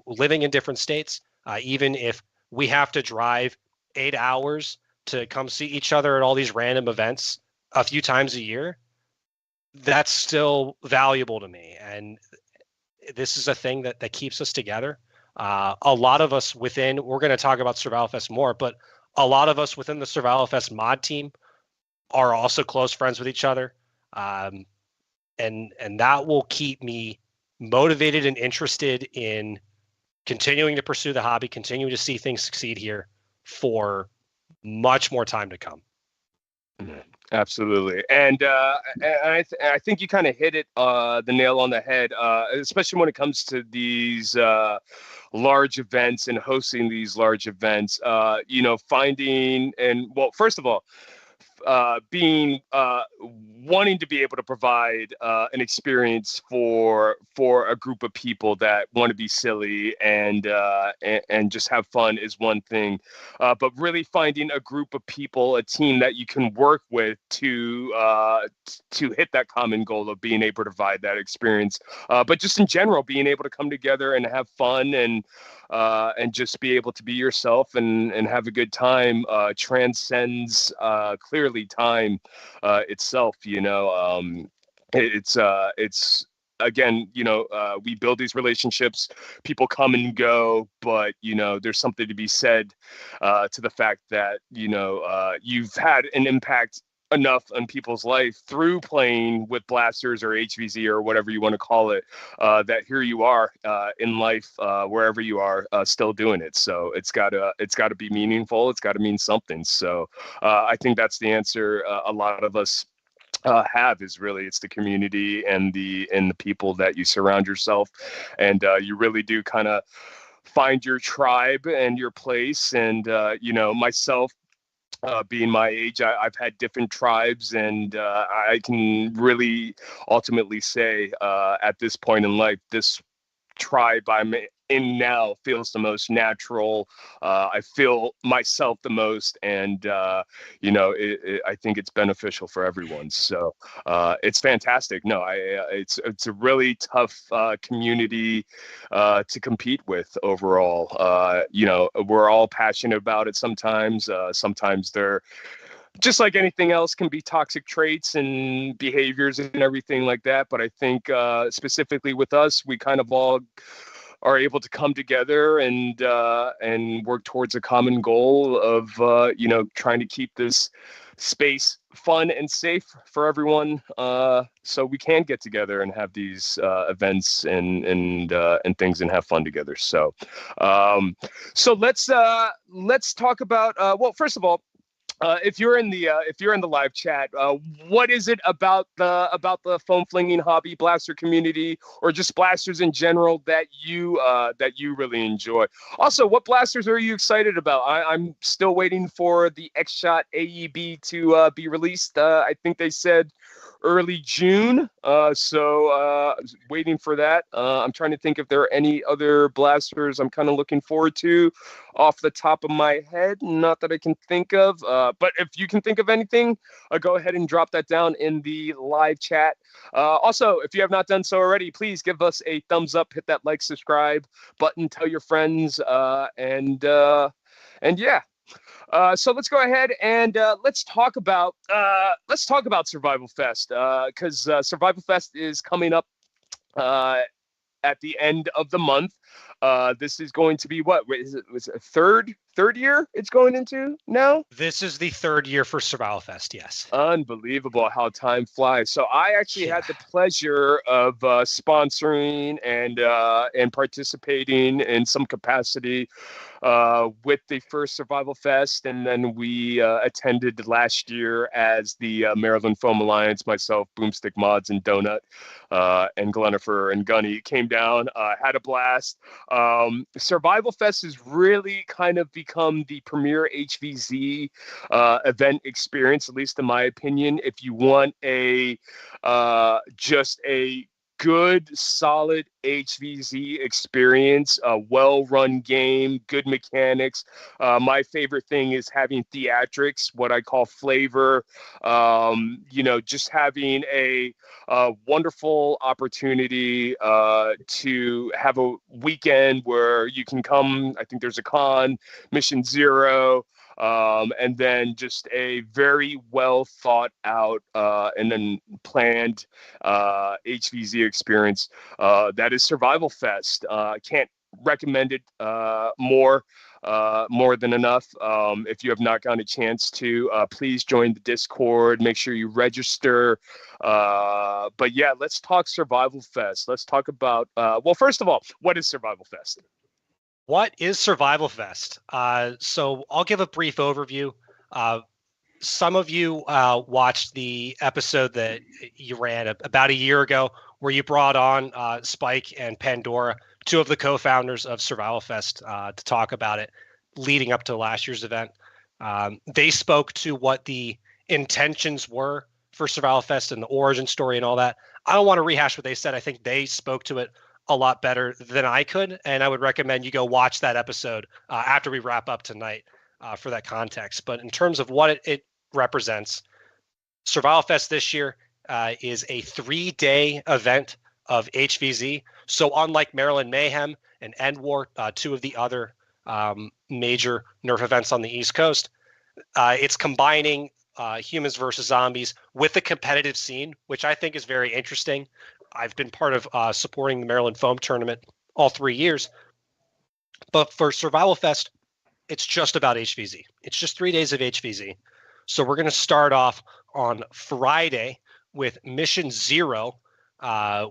living in different states, even if we have to drive 8 hours to come see each other at all these random events a few times a year, that's still valuable to me. And this is a thing that keeps us together. A lot of us within, we're going to talk about Survival Fest more, but a lot of us within the Survival Fest mod team are also close friends with each other. And that will keep me motivated and interested in continuing to pursue the hobby, continuing to see things succeed here for much more time to come. Absolutely, and I think you kind of hit it the nail on the head, especially when it comes to these large events and hosting these large events, finding and well, first of all, being wanting to be able to provide an experience for a group of people that want to be silly and just have fun is one thing, but really finding a group of people, a team that you can work with to hit that common goal of being able to provide that experience, but just in general being able to come together and have fun and just be able to be yourself and have a good time transcends clearly time itself. It's again, we build these relationships, people come and go, but there's something to be said to the fact that you've had an impact enough on people's life through playing with blasters or HVZ or whatever you want to call it, that here you are in life, wherever you are, still doing it. So it's gotta be meaningful. It's gotta mean something. So I think that's the answer. A lot of us have is really it's the community and the people that you surround yourself, and you really do kind of find your tribe and your place. And myself, being my age, I've had different tribes, and I can really ultimately say at this point in life, this tribe I'm in now feels the most natural. I feel myself the most, and I think it's beneficial for everyone. So it's fantastic. No, it's a really tough community to compete with overall. We're all passionate about it sometimes. Sometimes they're just like anything else, can be toxic traits and behaviors and everything like that. But I think specifically with us, we kind of all are able to come together and work towards a common goal of trying to keep this space fun and safe for everyone, so we can get together and have these events and things and have fun together. So let's talk about well, first of all, if you're in the live chat, what is it about the foam flinging hobby blaster community, or just blasters in general, that you really enjoy? Also, what blasters are you excited about? I'm still waiting for the X-Shot AEB to be released. I think they said early June. So waiting for that. I'm trying to think if there are any other blasters I'm kind of looking forward to off the top of my head. Not that I can think of, but if you can think of anything, go ahead and drop that down in the live chat. Also, if you have not done so already, please give us a thumbs up, hit that like, subscribe button, tell your friends, and yeah. So let's go ahead and let's talk about Survival Fest, because Survival Fest is coming up at the end of the month. This is going to be what? Was it a third year it's going into now? This is the third year for Survival Fest, yes. Unbelievable how time flies. So I actually had the pleasure of sponsoring and participating in some capacity with the first Survival Fest, and then we attended last year as the Maryland Foam Alliance. Myself, Boomstick Mods, and Donut, and Glenifer and Gunny came down, had a blast. Survival Fest has really kind of become the premier HVZ event experience, at least in my opinion. If you want just a good, solid HVZ experience, a well-run game, good mechanics. My favorite thing is having theatrics, what I call flavor. Just having a wonderful opportunity to have a weekend where you can come. I think there's a con, Mission Zero, and then just a very well thought out and then planned HVZ experience that is Survival Fest. Can't recommend it more than enough. If you have not gotten a chance to, please join the Discord. Make sure you register. But yeah, let's talk Survival Fest. Let's talk about, well, first of all, what is Survival Fest? What is Survival Fest? So I'll give a brief overview. Some of you watched the episode that you ran about a year ago where you brought on Spike and Pandora two of the co-founders of Survival Fest to talk about it leading up to last year's event. They spoke to what the intentions were for Survival Fest and the origin story and all that. I don't want to rehash what they said. I think they spoke to it a lot better than I could, and I would recommend you go watch that episode after we wrap up tonight for that context. But in terms of what it represents, Survival Fest this year is a 3-day event of HVZ. So unlike Maryland Mayhem and End War, two of the other major Nerf events on the East Coast, it's combining humans versus zombies with the competitive scene, which I think is very interesting. I've been part of supporting the Maryland Foam Tournament all 3 years. But for Survival Fest, it's just about HVZ. It's just 3 days of HVZ. So we're going to start off on Friday with Mission 0,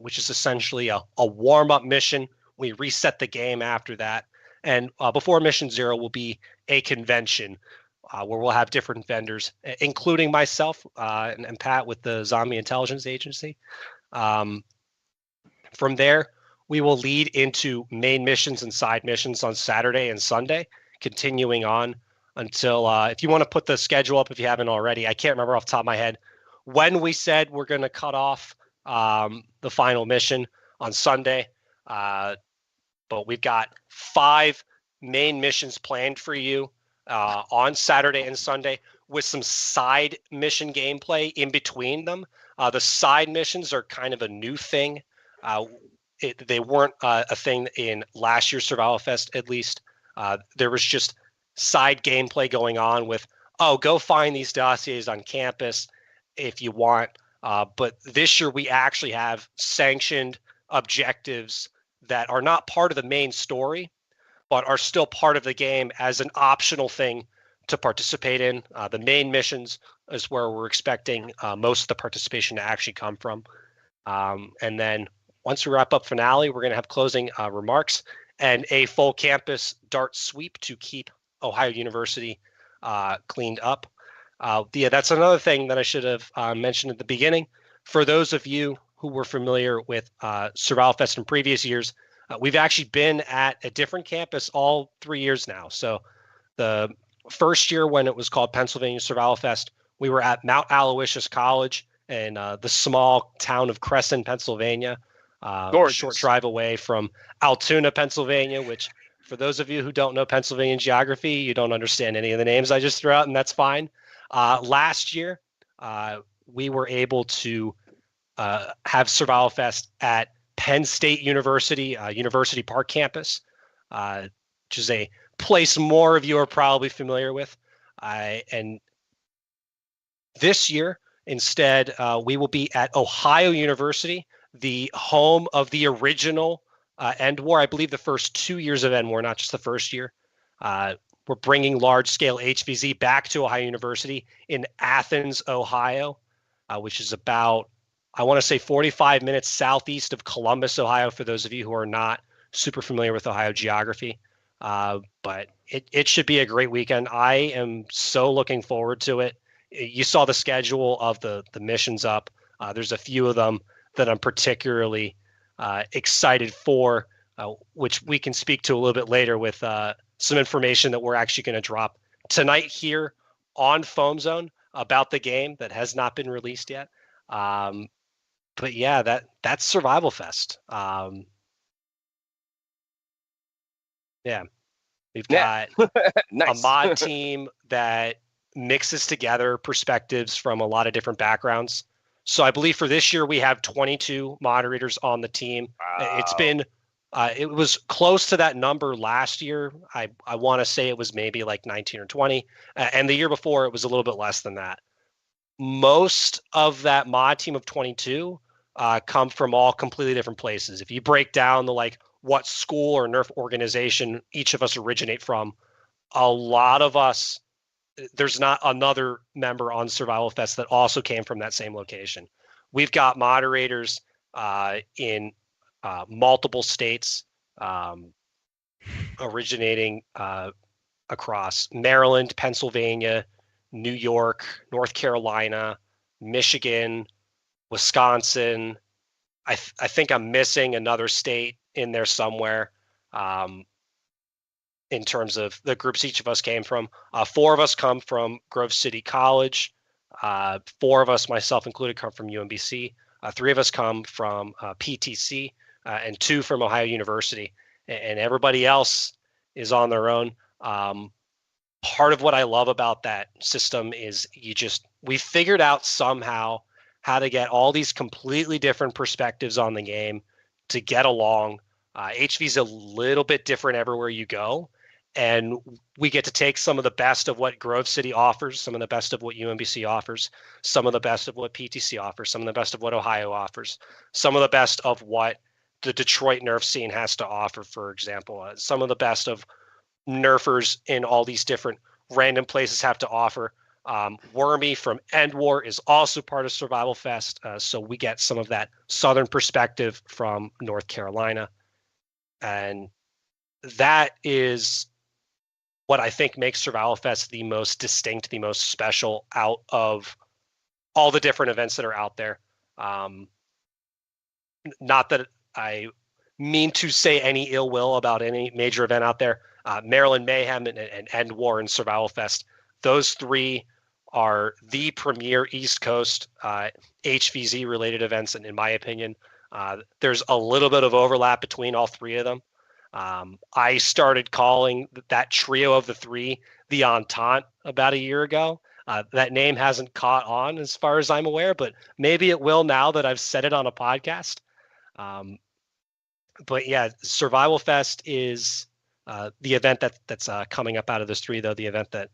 which is essentially a warm-up mission. We reset the game after that. And before Mission 0 will be a convention where we'll have different vendors, including myself and Pat with the Zombie Intelligence Agency. From there, we will lead into main missions and side missions on Saturday and Sunday, continuing on until, if you want to put the schedule up if you haven't already, I can't remember off the top of my head when we said we're going to cut off the final mission on Sunday. But we've got 5 main missions planned for you on Saturday and Sunday with some side mission gameplay in between them. The side missions are kind of a new thing. They weren't a thing in last year's Survival Fest, at least. There was just side gameplay going on with, go find these dossiers on campus if you want. But this year we actually have sanctioned objectives that are not part of the main story, but are still part of the game as an optional thing to participate in. The main missions is where we're expecting most of the participation to actually come from. And then once we wrap up finale, we're going to have closing remarks and a full campus dart sweep to keep Ohio University cleaned up. That's another thing that I should have mentioned at the beginning. For those of you who were familiar with Survival Fest in previous years, we've actually been at a different campus all 3 years now. So the first year when it was called Pennsylvania Survival Fest, we were at Mount Aloysius College in the small town of Crescent, Pennsylvania, a short drive away from Altoona, Pennsylvania, which for those of you who don't know Pennsylvania geography, you don't understand any of the names I just threw out, and that's fine. Last year, we were able to have Survival Fest at Penn State University, University Park campus, which is a place more of you are probably familiar with. And this year, instead, we will be at Ohio University, the home of the original End War. I believe the first 2 years of End War, not just the first year. We're bringing large-scale HVZ back to Ohio University in Athens, Ohio, which is about, I want to say 45 minutes southeast of Columbus, Ohio, for those of you who are not super familiar with Ohio geography. But it should be a great weekend. I am so looking forward to it. You saw the schedule of the missions up. There's a few of them that I'm particularly excited for, which we can speak to a little bit later with some information that we're actually going to drop tonight here on Foam Zone about the game that has not been released yet. But yeah, that's Survival Fest. Yeah, we've got nice. a mod team that mixes together perspectives from a lot of different backgrounds. So I believe for this year we have 22 moderators on the team. Wow. It's been it was close to that number last year. I want to say it was maybe like 19 or 20, and the year before it was a little bit less than that. Most of that mod team of 22 come from all completely different places. If you break down the like what school or Nerf organization each of us originate from, a lot of us, there's not another member on Survival Fest that also came from that same location. We've got moderators in multiple states, originating across Maryland, Pennsylvania, New York, North Carolina, Michigan, Wisconsin. I think I'm missing another state in there somewhere. In terms of the groups each of us came from. 4 of us come from Grove City College. 4 of us, myself included, come from UMBC. 3 of us come from PTC, and 2 from Ohio University. And everybody else is on their own. Part of what I love about that system is we figured out somehow how to get all these completely different perspectives on the game to get along. HV is a little bit different everywhere you go. And we get to take some of the best of what Grove City offers, some of the best of what UMBC offers, some of the best of what PTC offers, some of the best of what Ohio offers, some of the best of what the Detroit Nerf scene has to offer, for example, some of the best of Nerfers in all these different random places have to offer. Wormy from End War is also part of Survival Fest, so we get some of that Southern perspective from North Carolina. And that is what I think makes Survival Fest the most distinct, the most special out of all the different events that are out there. Not that I mean to say any ill will about any major event out there. Maryland Mayhem and End War and Survival Fest, those 3 are the premier East Coast HVZ related events, and in my opinion, there's a little bit of overlap between all 3 of them. I started calling that trio of the 3 the Entente about a year ago. That name hasn't caught on as far as I'm aware, but maybe it will now that I've said it on a podcast. But yeah, Survival Fest is the event that's coming up out of this 3, though, the event that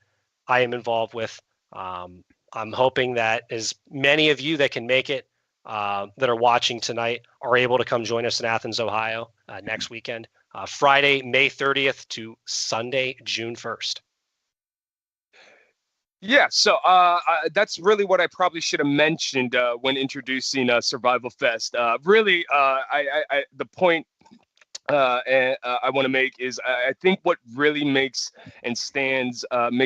I am involved with. I'm hoping that as many of you that can make it that are watching tonight are able to come join us in Athens, Ohio next weekend, Friday, May 30th to Sunday, June 1st. Yeah, so that's really what I probably should have mentioned when introducing Survival Fest. Really, the point I want to make is I think what really makes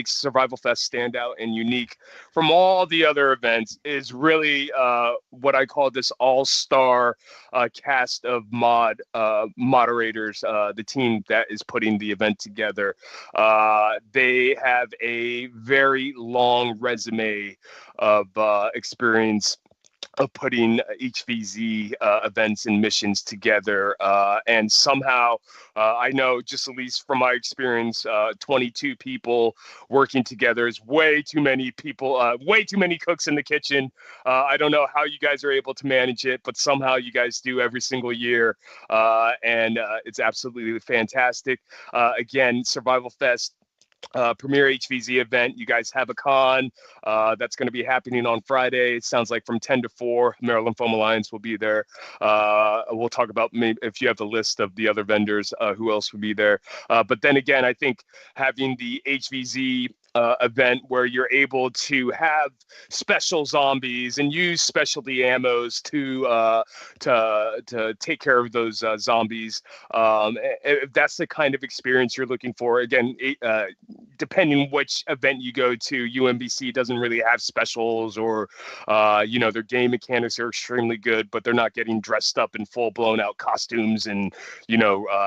Survival Fest stand out and unique from all the other events is really what I call this all-star cast of moderators, the team that is putting the event together. They have a very long resume of experience of putting HVZ events and missions together. And somehow, I know, just at least from my experience, 22 people working together is way too many people, way too many cooks in the kitchen. I don't know how you guys are able to manage it, but somehow you guys do every single year. And it's absolutely fantastic. Again, Survival Fest, premier HVZ event. You guys have a con that's going to be happening on Friday. It sounds like from 10 to 4. Maryland Foam Alliance will be there. We'll talk about maybe if you have the list of the other vendors, who else will be there. But then again, I think having the HVZ event where you're able to have special zombies and use specialty ammos to take care of those zombies. If that's the kind of experience you're looking for, again, depending which event you go to, UMBC doesn't really have specials, or their game mechanics are extremely good, but they're not getting dressed up in full blown out costumes and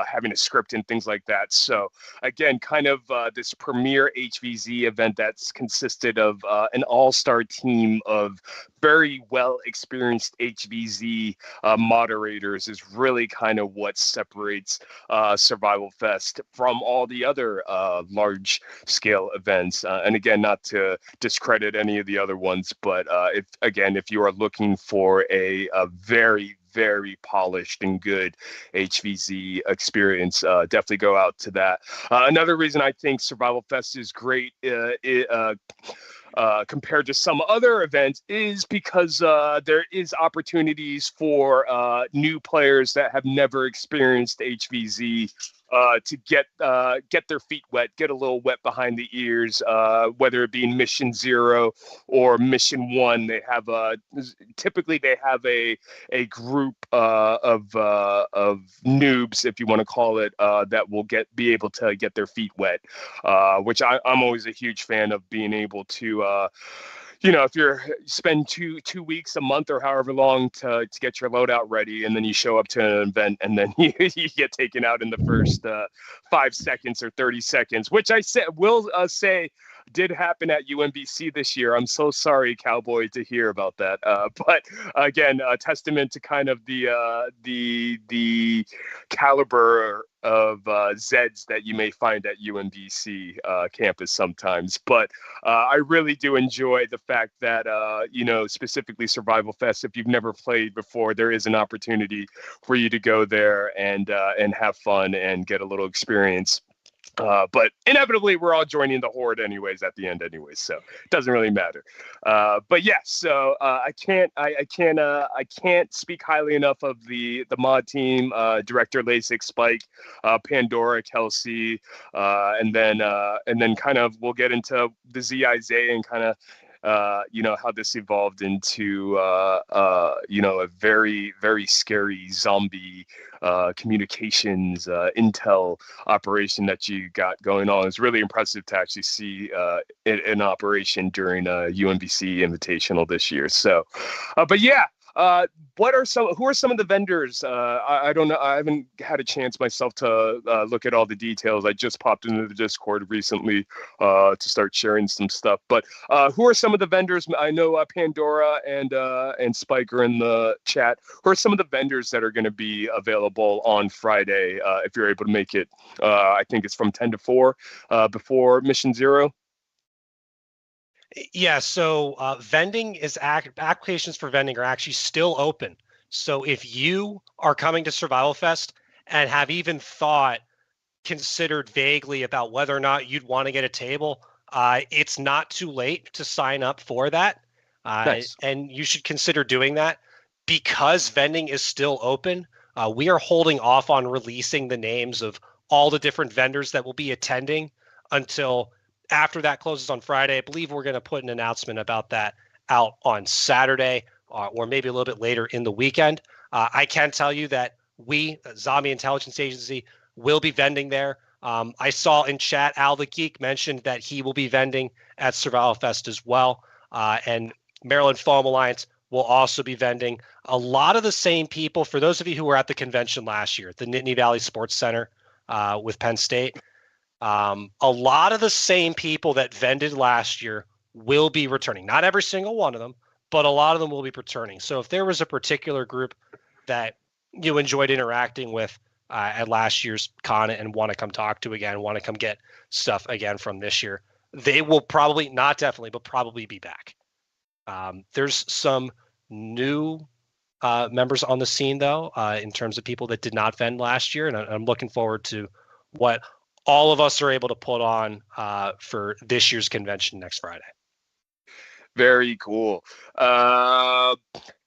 having a script and things like that. So again, kind of this premier HVZ event that's consisted of an all-star team of very well experienced HVZ moderators is really kind of what separates Survival Fest from all the other large scale events. And again, not to discredit any of the other ones, but if you are looking for a very, very polished and good HVZ experience, definitely go out to that. Another reason I think Survival Fest is great compared to some other events is because there is opportunities for new players that have never experienced HVZ to get their feet wet, get a little wet behind the ears, whether it be in Mission 0 or Mission 1. Typically they have a group of noobs, if you want to call it, that will be able to get their feet wet, which I'm always a huge fan of, being able to if you spend two weeks, a month, or however long to get your loadout ready, and then you show up to an event, and then you get taken out in the first 5 seconds or 30 seconds, which I will say did happen at UMBC this year. I'm so sorry, Cowboy, to hear about that. But again, a testament to kind of the caliber of Zeds that you may find at UMBC campus sometimes. But I really do enjoy the fact that, specifically Survival Fest, if you've never played before, there is an opportunity for you to go there and have fun and get a little experience. But inevitably, we're all joining the horde anyways at the end, anyways, so it doesn't really matter. But yeah, so I can't speak highly enough of the mod team, Director Lasik, Spike, Pandora, Kelsey, and then kind of we'll get into the Z.I.A and kind of how this evolved into, a very, very scary zombie communications intel operation that you got going on. It's really impressive to actually see it in operation during UMBC Invitational this year. So, but yeah. Who are some of the vendors? I don't know. I haven't had a chance myself to look at all the details. I just popped into the Discord recently to start sharing some stuff. But who are some of the vendors? I know Pandora and Spike are in the chat. Who are some of the vendors that are going to be available on Friday if you're able to make it? I think it's from 10 to 4 before Mission Zero. Yeah, so vending is applications for vending are actually still open. So if you are coming to Survival Fest and have even considered vaguely about whether or not you'd want to get a table, it's not too late to sign up for that. Nice. And you should consider doing that because vending is still open. We are holding off on releasing the names of all the different vendors that will be attending until after that closes on Friday. I believe we're going to put an announcement about that out on Saturday or maybe a little bit later in the weekend. I can tell you that we, Zombie Intelligence Agency, will be vending there. I saw in chat Al the Geek mentioned that he will be vending at Survival Fest as well. And Maryland Foam Alliance will also be vending. A lot of the same people, for those of you who were at the convention last year, the Nittany Valley Sports Center with Penn State, a lot of the same people that vended last year will be returning. Not every single one of them, but a lot of them will be returning. So if there was a particular group that you enjoyed interacting with at last year's con and want to come talk to again, want to come get stuff again from this year, they will probably, not definitely, but probably be back. There's some new members on the scene, though, in terms of people that did not vend last year. And I'm looking forward to what all of us are able to put on for this year's convention next Friday. Very cool.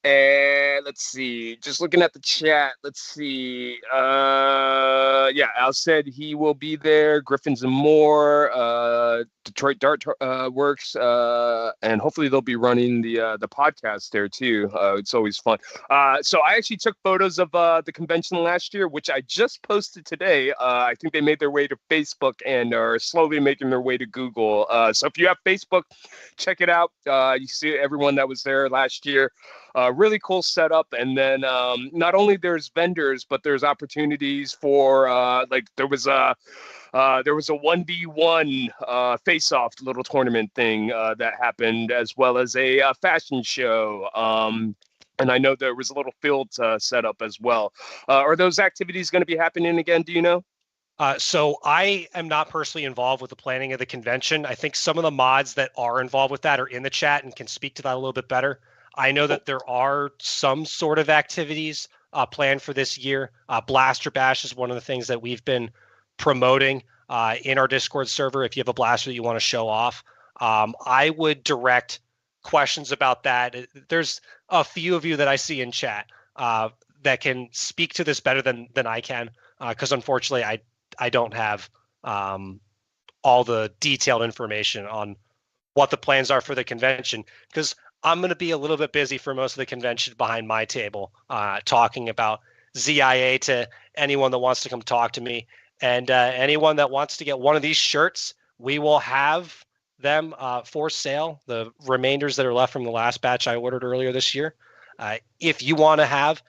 And let's see, just looking at the chat, let's see. Yeah, Al said he will be there. Griffins and More, Detroit Dart Works, and hopefully they'll be running the podcast there too. It's always fun. So I actually took photos of the convention last year, which I just posted today. I think they made their way to Facebook and are slowly making their way to Google. So if you have Facebook, check it out. You see everyone that was there last year. Really cool setup. And then not only there's vendors, but there's opportunities for there was a 1v1 face-off little tournament thing that happened, as well as a fashion show. And I know there was a little field set up as well. Are those activities going to be happening again? Do you know? So I am not personally involved with the planning of the convention. I think some of the mods that are involved with that are in the chat and can speak to that a little bit better. I know that there are some sort of activities planned for this year. Blaster Bash is one of the things that we've been promoting in our Discord server. If you have a blaster that you want to show off, I would direct questions about that. There's a few of you that I see in chat that can speak to this better than I can, because unfortunately I don't have all the detailed information on what the plans are for the convention, because I'm going to be a little bit busy for most of the convention behind my table, talking about Z.I.A to anyone that wants to come talk to me. And anyone that wants to get one of these shirts, we will have them for sale, the remainders that are left from the last batch I ordered earlier this year. If you want to have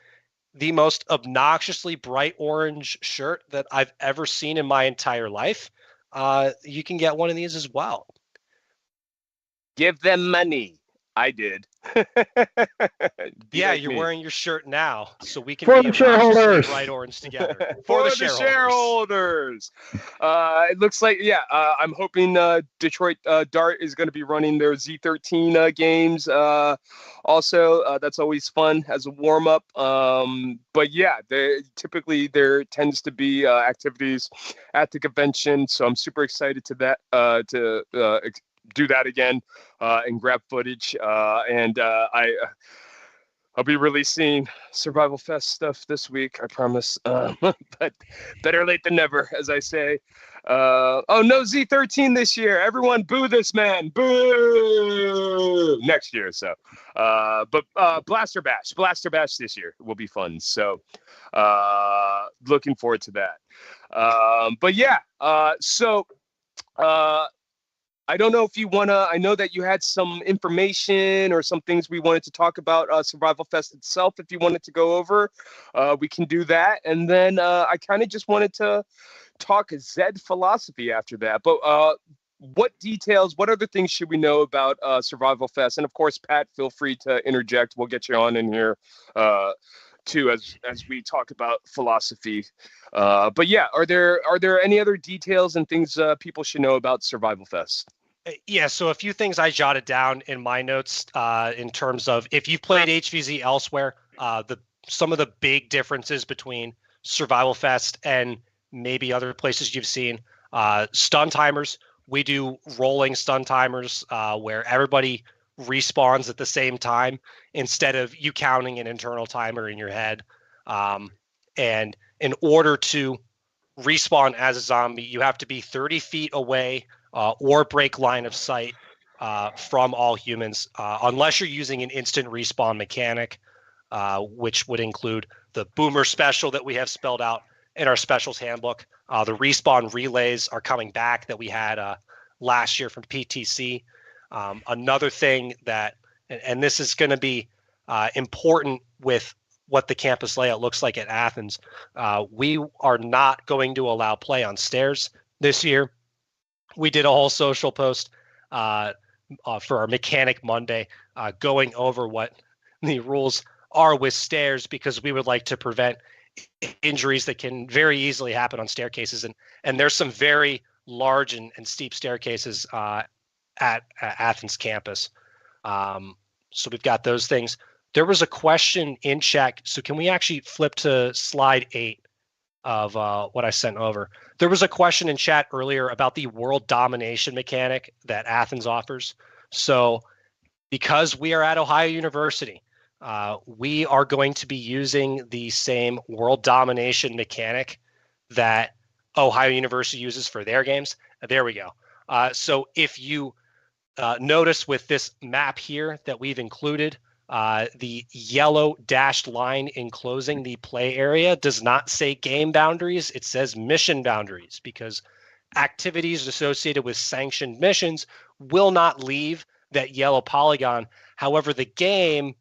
the most obnoxiously bright orange shirt that I've ever seen in my entire life, you can get one of these as well. Give them money. I did. Yeah, like you're me. wearing your shirt now, so we can For be the obnoxiously shareholders. bright orange together. For the shareholders. shareholders. It looks like, yeah, I'm hoping Detroit Dart is going to be running their Z13 games. Also, that's always fun as a warm up. But yeah, typically there tends to be activities at the convention, so I'm super excited to do that again and grab footage. And I'll be releasing Survival Fest stuff this week, I promise. But better late than never, as I say. Oh, no Z13 this year. Everyone boo this man. Boo! Next year, so. But Blaster Bash this year will be fun. So looking forward to that. But yeah, so I don't know if you want to, I know that you had some information or some things we wanted to talk about Survival Fest itself. If you wanted to go over, we can do that. And then I kind of just wanted to talk Zed philosophy after that. But what details, what other things should we know about Survival Fest? And of course, Pat, feel free to interject. We'll get you on in here too as we talk about philosophy. But yeah, are there any other details and things people should know about Survival Fest? Yeah, so a few things I jotted down in my notes in terms of if you've played HVZ elsewhere, some of the big differences between Survival Fest and maybe other places you've seen. Stun timers, we do rolling stun timers where everybody respawns at the same time instead of you counting an internal timer in your head. And in order to respawn as a zombie, you have to be 30 feet away or break line of sight from all humans, unless you're using an instant respawn mechanic, which would include the boomer special that we have spelled out in our specials handbook. The respawn relays are coming back that we had last year from PTC. Another thing that, and this is going to be important with what the campus layout looks like at Athens, we are not going to allow play on stairs this year. We did a whole social post for our Mechanic Monday going over what the rules are with stairs because we would like to prevent injuries that can very easily happen on staircases. And there's some very large and steep staircases at Athens campus. So we've got those things. There was a question in chat. So can we actually flip to slide 8 of what I sent over? There was a question in chat earlier about the world domination mechanic that Athens offers. So because we are at Ohio University, we are going to be using the same world domination mechanic that Ohio University uses for their games. There we go. So if you notice with this map here that we've included, the yellow dashed line enclosing the play area does not say game boundaries. It says mission boundaries because activities associated with sanctioned missions will not leave that yellow polygon. However, the game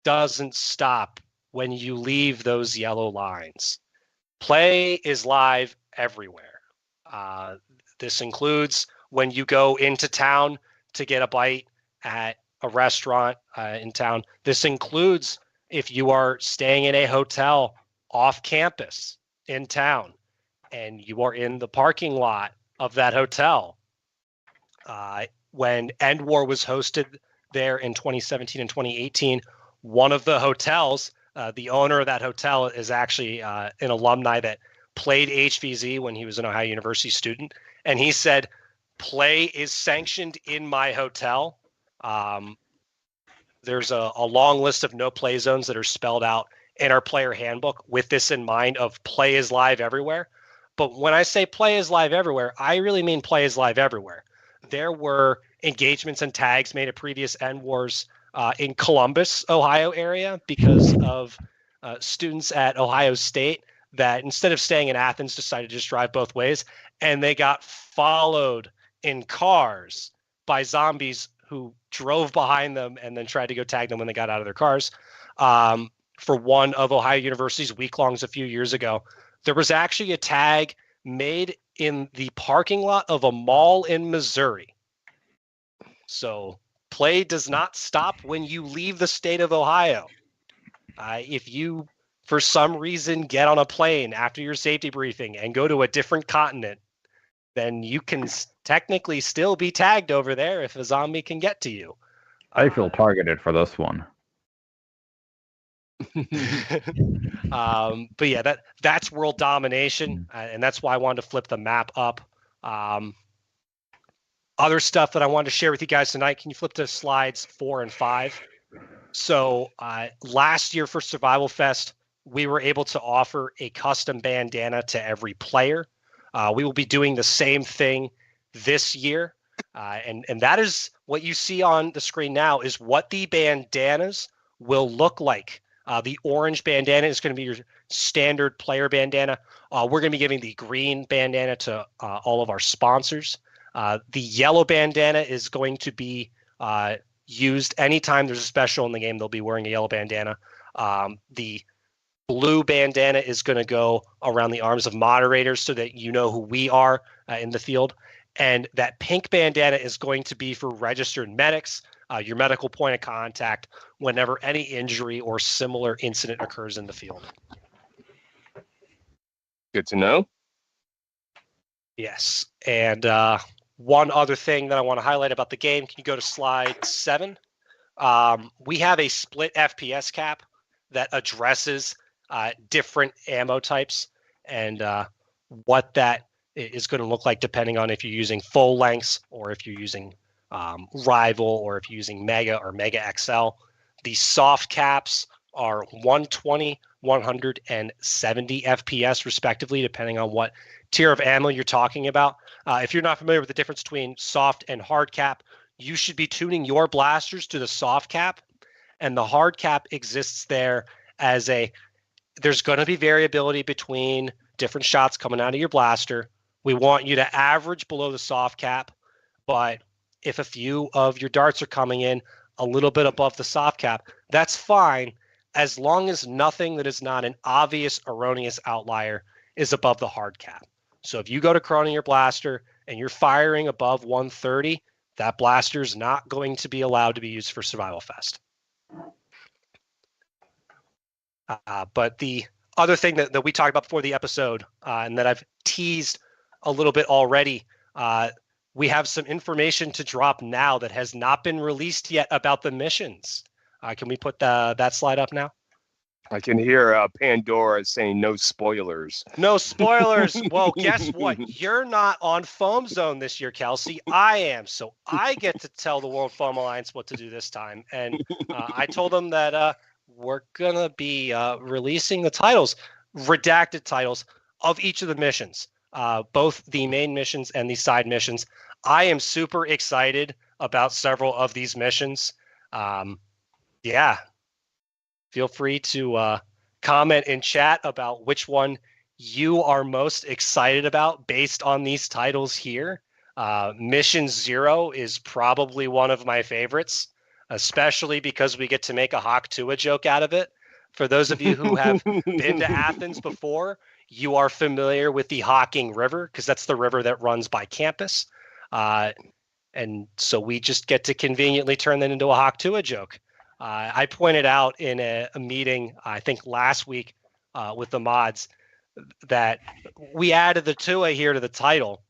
doesn't stop when you leave those yellow lines. Play is live everywhere. This includes when you go into town to get a bite at a restaurant in town. This includes if you are staying in a hotel off campus in town and you are in the parking lot of that hotel. When End War was hosted there in 2017 and 2018, one of the hotels, the owner of that hotel is actually an alumni that played HVZ when he was an Ohio University student. And he said, play is sanctioned in my hotel. There's a long list of no play zones that are spelled out in our player handbook with this in mind of play is live everywhere. But when I say play is live everywhere, I really mean play is live everywhere. There were engagements and tags made at previous End Wars in Columbus, Ohio area because of students at Ohio State that instead of staying in Athens decided to just drive both ways, and they got followed in cars by zombies who drove behind them and then tried to go tag them when they got out of their cars. For one of Ohio University's week-longs a few years ago, there was actually a tag made in the parking lot of a mall in Missouri. So play does not stop when you leave the state of Ohio. If you, for some reason, get on a plane after your safety briefing and go to a different continent, then you can technically still be tagged over there if a zombie can get to you. I feel targeted for this one. But yeah, that's world domination, and that's why I wanted to flip the map up. Other stuff that I wanted to share with you guys tonight. Can you flip to slides 4 and 5? So last year for Survival Fest, we were able to offer a custom bandana to every player. We will be doing the same thing this year. And that is what you see on the screen now is what the bandanas will look like. The orange bandana is going to be your standard player bandana. We're going to be giving the green bandana to all of our sponsors. The yellow bandana is going to be used anytime there's a special in the game. They'll be wearing a yellow bandana. The blue bandana is going to go around the arms of moderators so that you know who we are in the field. And that pink bandana is going to be for registered medics, your medical point of contact whenever any injury or similar incident occurs in the field. Good to know. Yes. And one other thing that I want to highlight about the game, can you go to slide 7? We have a split FPS cap that addresses different ammo types and what that is going to look like depending on if you're using full lengths or if you're using Rival or if you're using Mega or Mega XL. The soft caps are 120, 170 FPS respectively, depending on what tier of ammo you're talking about. If you're not familiar with the difference between soft and hard cap, you should be tuning your blasters to the soft cap, and the hard cap exists there as there's going to be variability between different shots coming out of your blaster. We want you to average below the soft cap, but if a few of your darts are coming in a little bit above the soft cap, that's fine as long as nothing that is not an obvious erroneous outlier is above the hard cap. So if you go to chrono your blaster and you're firing above 130, that blaster is not going to be allowed to be used for Survival Fest. But the other thing that we talked about before the episode and that I've teased a little bit already, we have some information to drop now that has not been released yet about the missions. Can we put that slide up now? I can hear Pandora saying no spoilers. No spoilers. Well, guess what? You're not on Foam Zone this year, Kelsey. I am. So I get to tell the World Foam Alliance what to do this time. And I told them that we're going to be releasing the titles, redacted titles of each of the missions, both the main missions and the side missions. I am super excited about several of these missions. Yeah. Feel free to comment in chat about which one you are most excited about based on these titles here. Mission 0 is probably one of my favorites, especially because we get to make a Hawk Tua joke out of it. For those of you who have been to Athens before, you are familiar with the Hawking River because that's the river that runs by campus. And so we just get to conveniently turn that into a Hawk Tua joke. I pointed out in a meeting, I think last week with the mods, that we added the Tua here to the title,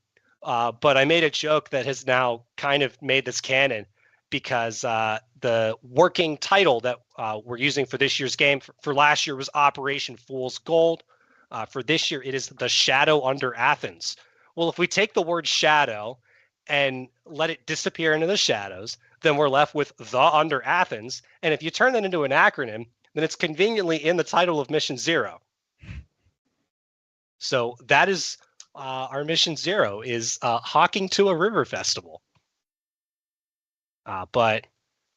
but I made a joke that has now kind of made this canon because the working title that we're using for this year's game for last year was Operation Fool's Gold. For this year, it is The Shadow Under Athens. Well, if we take the word shadow and let it disappear into the shadows, then we're left with The Under Athens. And if you turn that into an acronym, then it's conveniently in the title of Mission 0. So that is our Mission 0 is Hawking Tua River Festival. But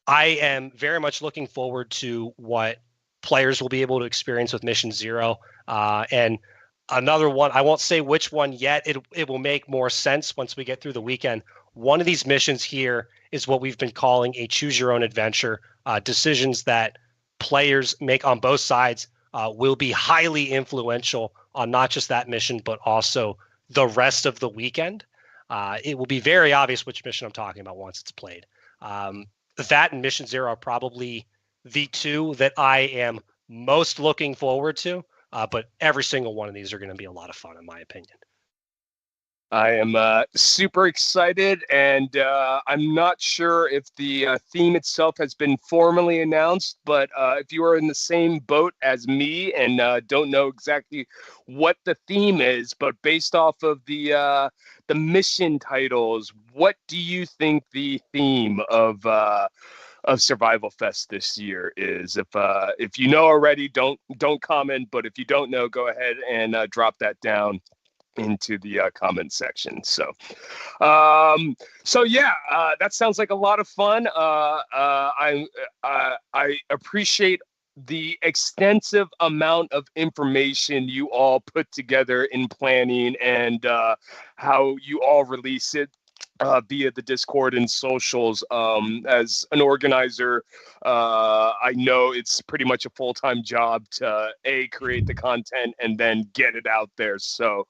I am very much looking forward to what players will be able to experience with Mission 0. And another one, I won't say which one yet. It will make more sense once we get through the weekend. One of these missions here is what we've been calling a choose your own adventure. Decisions that players make on both sides will be highly influential on not just that mission, but also the rest of the weekend. It will be very obvious which mission I'm talking about once it's played. That and Mission Zero are probably the two that I am most looking forward to. But every single one of these are going to be a lot of fun, in my opinion. I am super excited, and I'm not sure if the theme itself has been formally announced, but if you are in the same boat as me and don't know exactly what the theme is, but based off of the mission titles, what do you think the theme of Survival Fest this year is? If you know already, don't comment, but if you don't know, go ahead and drop that down into the comment section. That sounds like a lot of fun. I appreciate the extensive amount of information you all put together in planning and how you all release it via the Discord and socials. As an organizer, I know it's pretty much a full-time job to create the content and then get it out there. So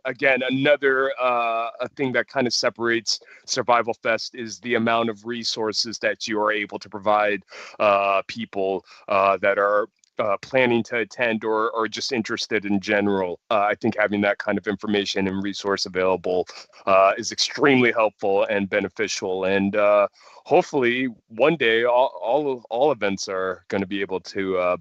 again, another a thing that kind of separates Survival Fest is the amount of resources that you are able to provide people that are planning to attend or just interested in general. I think having that kind of information and resource available is extremely helpful and beneficial. And hopefully one day all events are going to be able to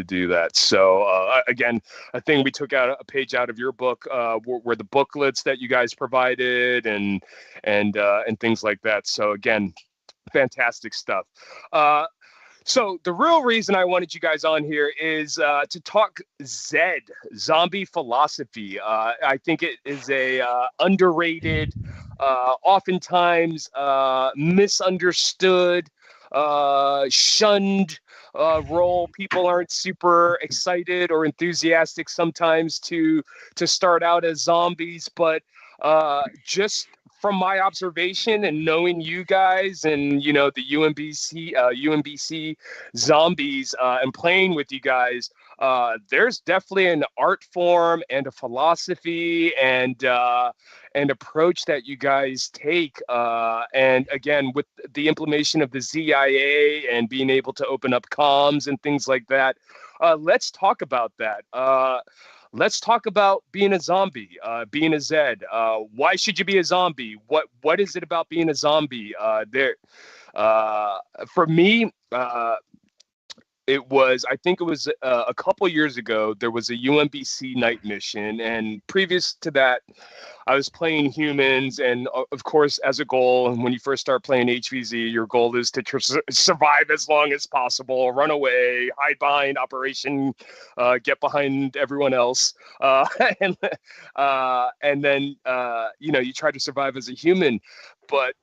do that. So again, I think we took out a page out of your book were the booklets that you guys provided and things like that. So again, fantastic stuff. So the real reason I wanted you guys on here is to talk zombie philosophy. I think it is a underrated, oftentimes misunderstood, shunned role. People aren't super excited or enthusiastic sometimes to start out as zombies, but just from my observation and knowing you guys and the UMBC zombies and playing with you guys, there's definitely an art form and a philosophy and approach that you guys take. And again, with the implementation of the Z.I.A. and being able to open up comms and things like that, let's talk about that. Let's talk about being a zombie, being a Zed. Why should you be a zombie? What is it about being a zombie? For me, I think it was a couple years ago, there was a UMBC night mission. And previous to that, I was playing humans. And of course, as a goal, when you first start playing HVZ, your goal is to survive as long as possible, run away, hide behind operation, get behind everyone else. And then, you try to survive as a human. But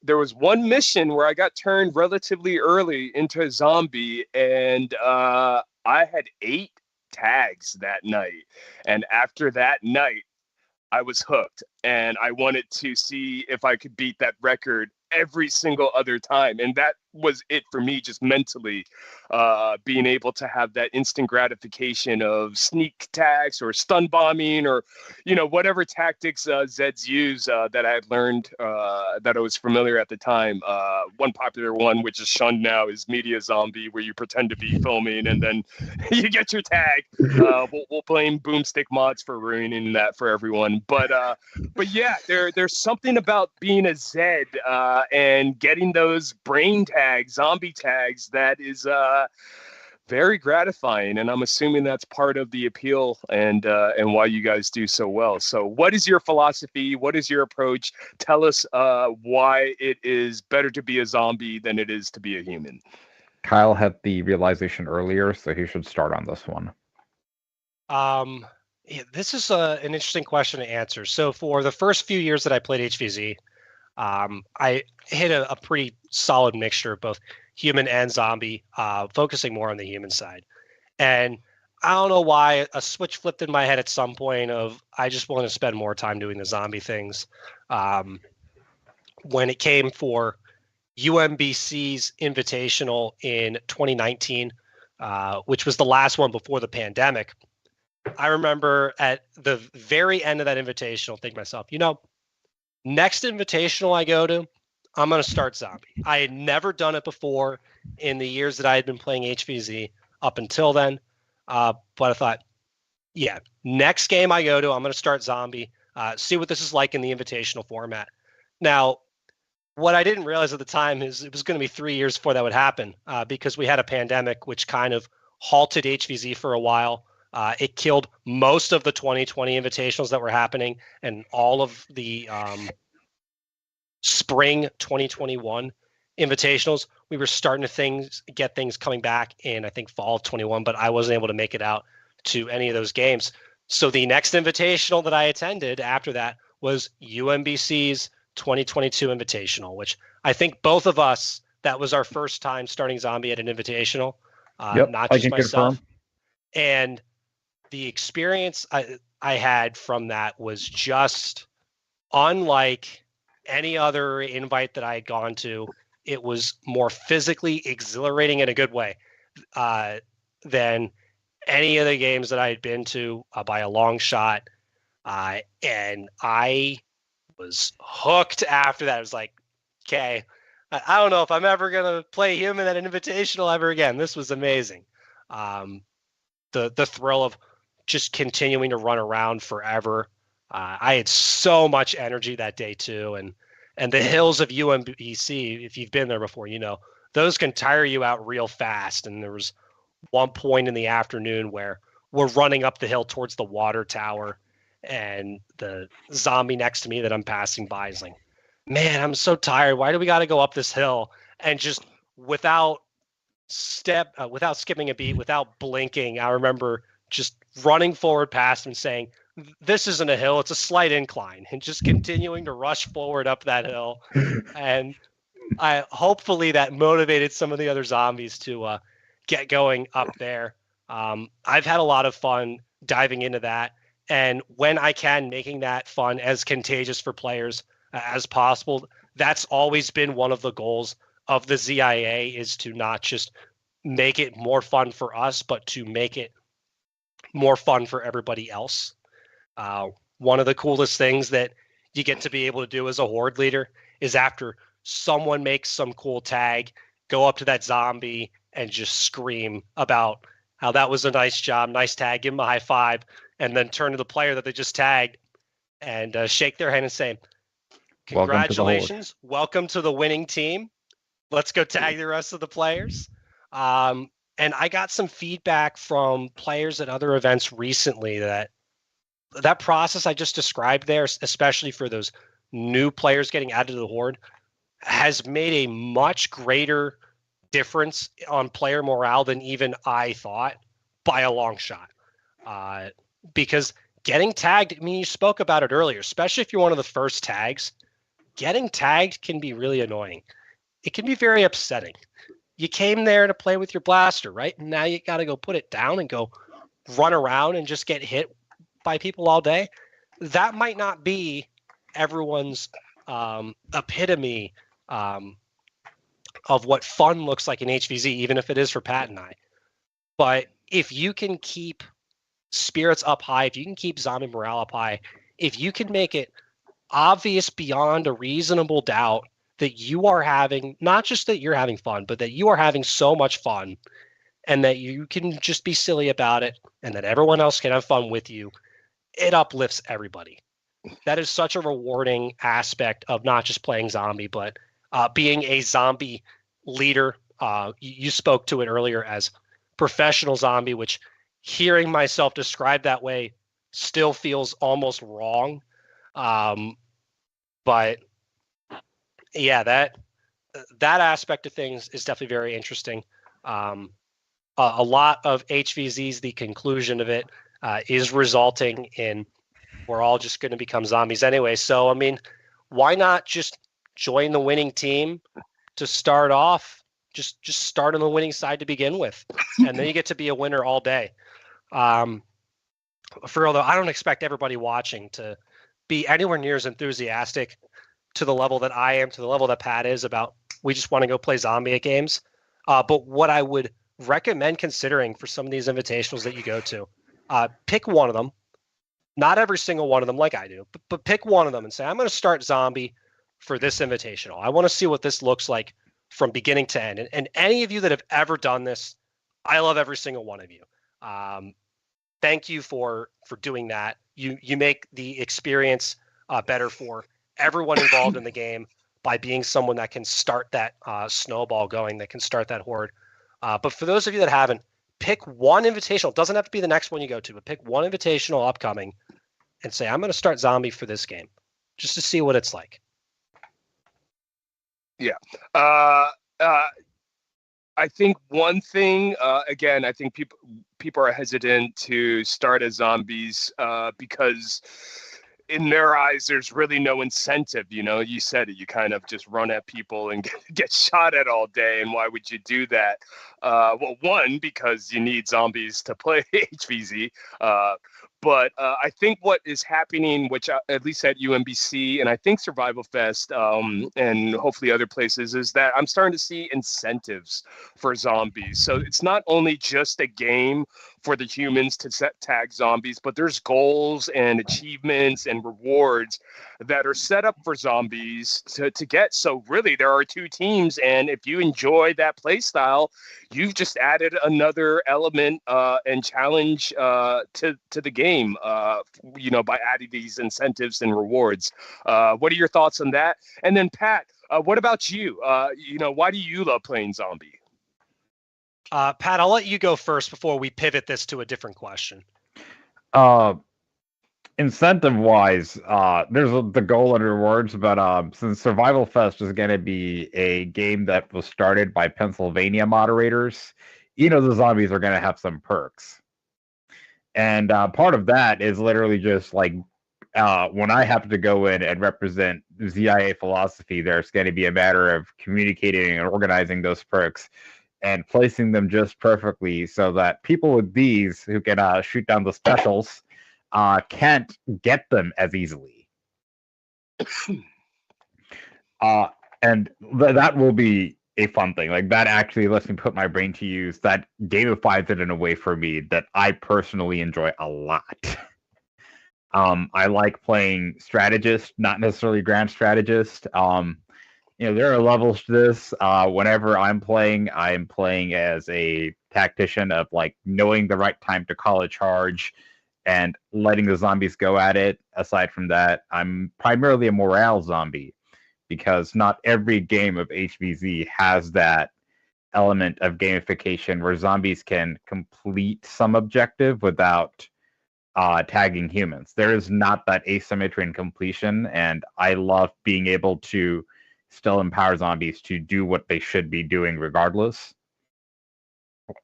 there was one mission where I got turned relatively early into a zombie, and I had 8 tags that night. And after that night, I was hooked, and I wanted to see if I could beat that record every single other time. And that was it for me, just mentally, being able to have that instant gratification of sneak attacks or stun bombing or, whatever tactics Zeds use that I had learned that I was familiar at the time. One popular one, which is shunned now, is Media Zombie, where you pretend to be filming and then you get your tag. We'll blame Boomstick Mods for ruining that for everyone. But yeah, there's something about being a Zed and getting those brain tags, zombie tags, that is very gratifying, and I'm assuming that's part of the appeal and why you guys do so well. So what is your philosophy? What is your approach? Tell us why it is better to be a zombie than it is to be a human. Kyle had the realization earlier, so he should start on this one. Yeah, this is an interesting question to answer. So for the first few years that I played HVZ, I hit a pretty solid mixture of both human and zombie, focusing more on the human side. And I don't know why a switch flipped in my head at some point of I just want to spend more time doing the zombie things. when it came for UMBC's Invitational in 2019, which was the last one before the pandemic. I remember at the very end of that invitational, thinking to myself, next invitational I go to, I'm going to start Zombie. I had never done it before in the years that I had been playing HVZ up until then. But I thought, yeah, next game I go to, I'm going to start Zombie, see what this is like in the invitational format. Now, what I didn't realize at the time is it was going to be 3 years before that would happen, because we had a pandemic which kind of halted HVZ for a while. It killed most of the 2020 invitationals that were happening and all of the spring 2021 invitationals. We were starting to get things coming back in, I think, fall of 21, but I wasn't able to make it out to any of those games. So the next invitational that I attended after that was UMBC's 2022 Invitational, which I think both of us, that was our first time starting Zombie at an Invitational, Yep, not I just can myself. confirm. And the experience I had from that was just unlike any other invite that I had gone to. It was more physically exhilarating in a good way than any of the games that I had been to by a long shot. And I was hooked after that. I was like, okay, I don't know if I'm ever going to play him in that invitational ever again. This was amazing. The thrill of just continuing to run around forever. I had so much energy that day too. And the hills of UMBC, if you've been there before, those can tire you out real fast. And there was one point in the afternoon where we're running up the hill towards the water tower, and the zombie next to me that I'm passing by is like, man, I'm so tired. Why do we got to go up this hill? And just without skipping a beat, without blinking, I remember just running forward past him saying, this isn't a hill, it's a slight incline, and just continuing to rush forward up that hill. And hopefully that motivated some of the other zombies to get going up there. I've had a lot of fun diving into that, and when I can, making that fun as contagious for players as possible. That's always been one of the goals of the Z.I.A, is to not just make it more fun for us, but to make it more fun for everybody else. One of the coolest things that you get to be able to do as a horde leader is, after someone makes some cool tag, go up to that zombie and just scream about how that was a nice job, nice tag, give them a high five, and then turn to the player that they just tagged and shake their hand and say, congratulations, welcome to the winning team. Let's go tag the rest of the players. And I got some feedback from players at other events recently that process I just described there, especially for those new players getting added to the horde, has made a much greater difference on player morale than even I thought, by a long shot. Because getting tagged, I mean, you spoke about it earlier, especially if you're one of the first tags, getting tagged can be really annoying. It can be very upsetting. You came there to play with your blaster, right? And now you got to go put it down and go run around and just get hit by people all day. That might not be everyone's epitome of what fun looks like in HVZ, even if it is for Pat and I. But if you can keep spirits up high, if you can keep zombie morale up high, if you can make it obvious beyond a reasonable doubt that you are having, not just that you're having fun, but that you are having so much fun, and that you can just be silly about it, and that everyone else can have fun with you, it uplifts everybody. That is such a rewarding aspect of not just playing zombie, but being a zombie leader. You spoke to it earlier as professional zombie, which, hearing myself described that way, still feels almost wrong. But yeah, that aspect of things is definitely very interesting. A lot of HVZs, the conclusion of it is resulting in, we're all just going to become zombies anyway. So, I mean, why not just join the winning team to start off? Just start on the winning side to begin with, and then you get to be a winner all day. For real though, I don't expect everybody watching to be anywhere near as enthusiastic to the level that I am, to the level that Pat is about, we just want to go play zombie at games. But what I would recommend considering for some of these invitationals that you go to, pick one of them. Not every single one of them like I do, but pick one of them and say, I'm going to start zombie for this invitational. I want to see what this looks like from beginning to end. And any of you that have ever done this, I love every single one of you. Thank you for doing that. You make the experience better for everyone involved in the game by being someone that can start that snowball going, that can start that horde. But for those of you that haven't, pick one invitational. It doesn't have to be the next one you go to, but pick one invitational upcoming and say, I'm going to start zombie for this game just to see what it's like. Yeah. I think one thing, again, I think people are hesitant to start as zombies because in their eyes, there's really no incentive. You know, you said it, you kind of just run at people and get shot at all day. And why would you do that? Well, one, because you need zombies to play HVZ. But I think what is happening, which at least at UMBC and I think Survival Fest and hopefully other places, is that I'm starting to see incentives for zombies. So it's not only just a game for the humans to tag zombies, but there's goals and achievements and rewards that are set up for zombies to get. So really, there are two teams, and if you enjoy that play style, you've just added another element and challenge to the game, by adding these incentives and rewards. What are your thoughts on that? And then Pat, what about you? Why do you love playing zombie? Pat, I'll let you go first before we pivot this to a different question. Incentive-wise, there's the goal and rewards, but since Survival Fest is going to be a game that was started by Pennsylvania moderators, the zombies are going to have some perks. And part of that is literally just like when I have to go in and represent Z.I.A philosophy, there's going to be a matter of communicating and organizing those perks and placing them just perfectly so that people with these who can shoot down the specials can't get them as easily. And that will be a fun thing. Like, that actually lets me put my brain to use. That gamifies it in a way for me that I personally enjoy a lot. I like playing strategist, not necessarily grand strategist. There are levels to this. Whenever I'm playing as a tactician of like knowing the right time to call a charge and letting the zombies go at it. Aside from that, I'm primarily a morale zombie because not every game of HVZ has that element of gamification where zombies can complete some objective without tagging humans. There is not that asymmetry in completion, and I love being able to still empower zombies to do what they should be doing regardless.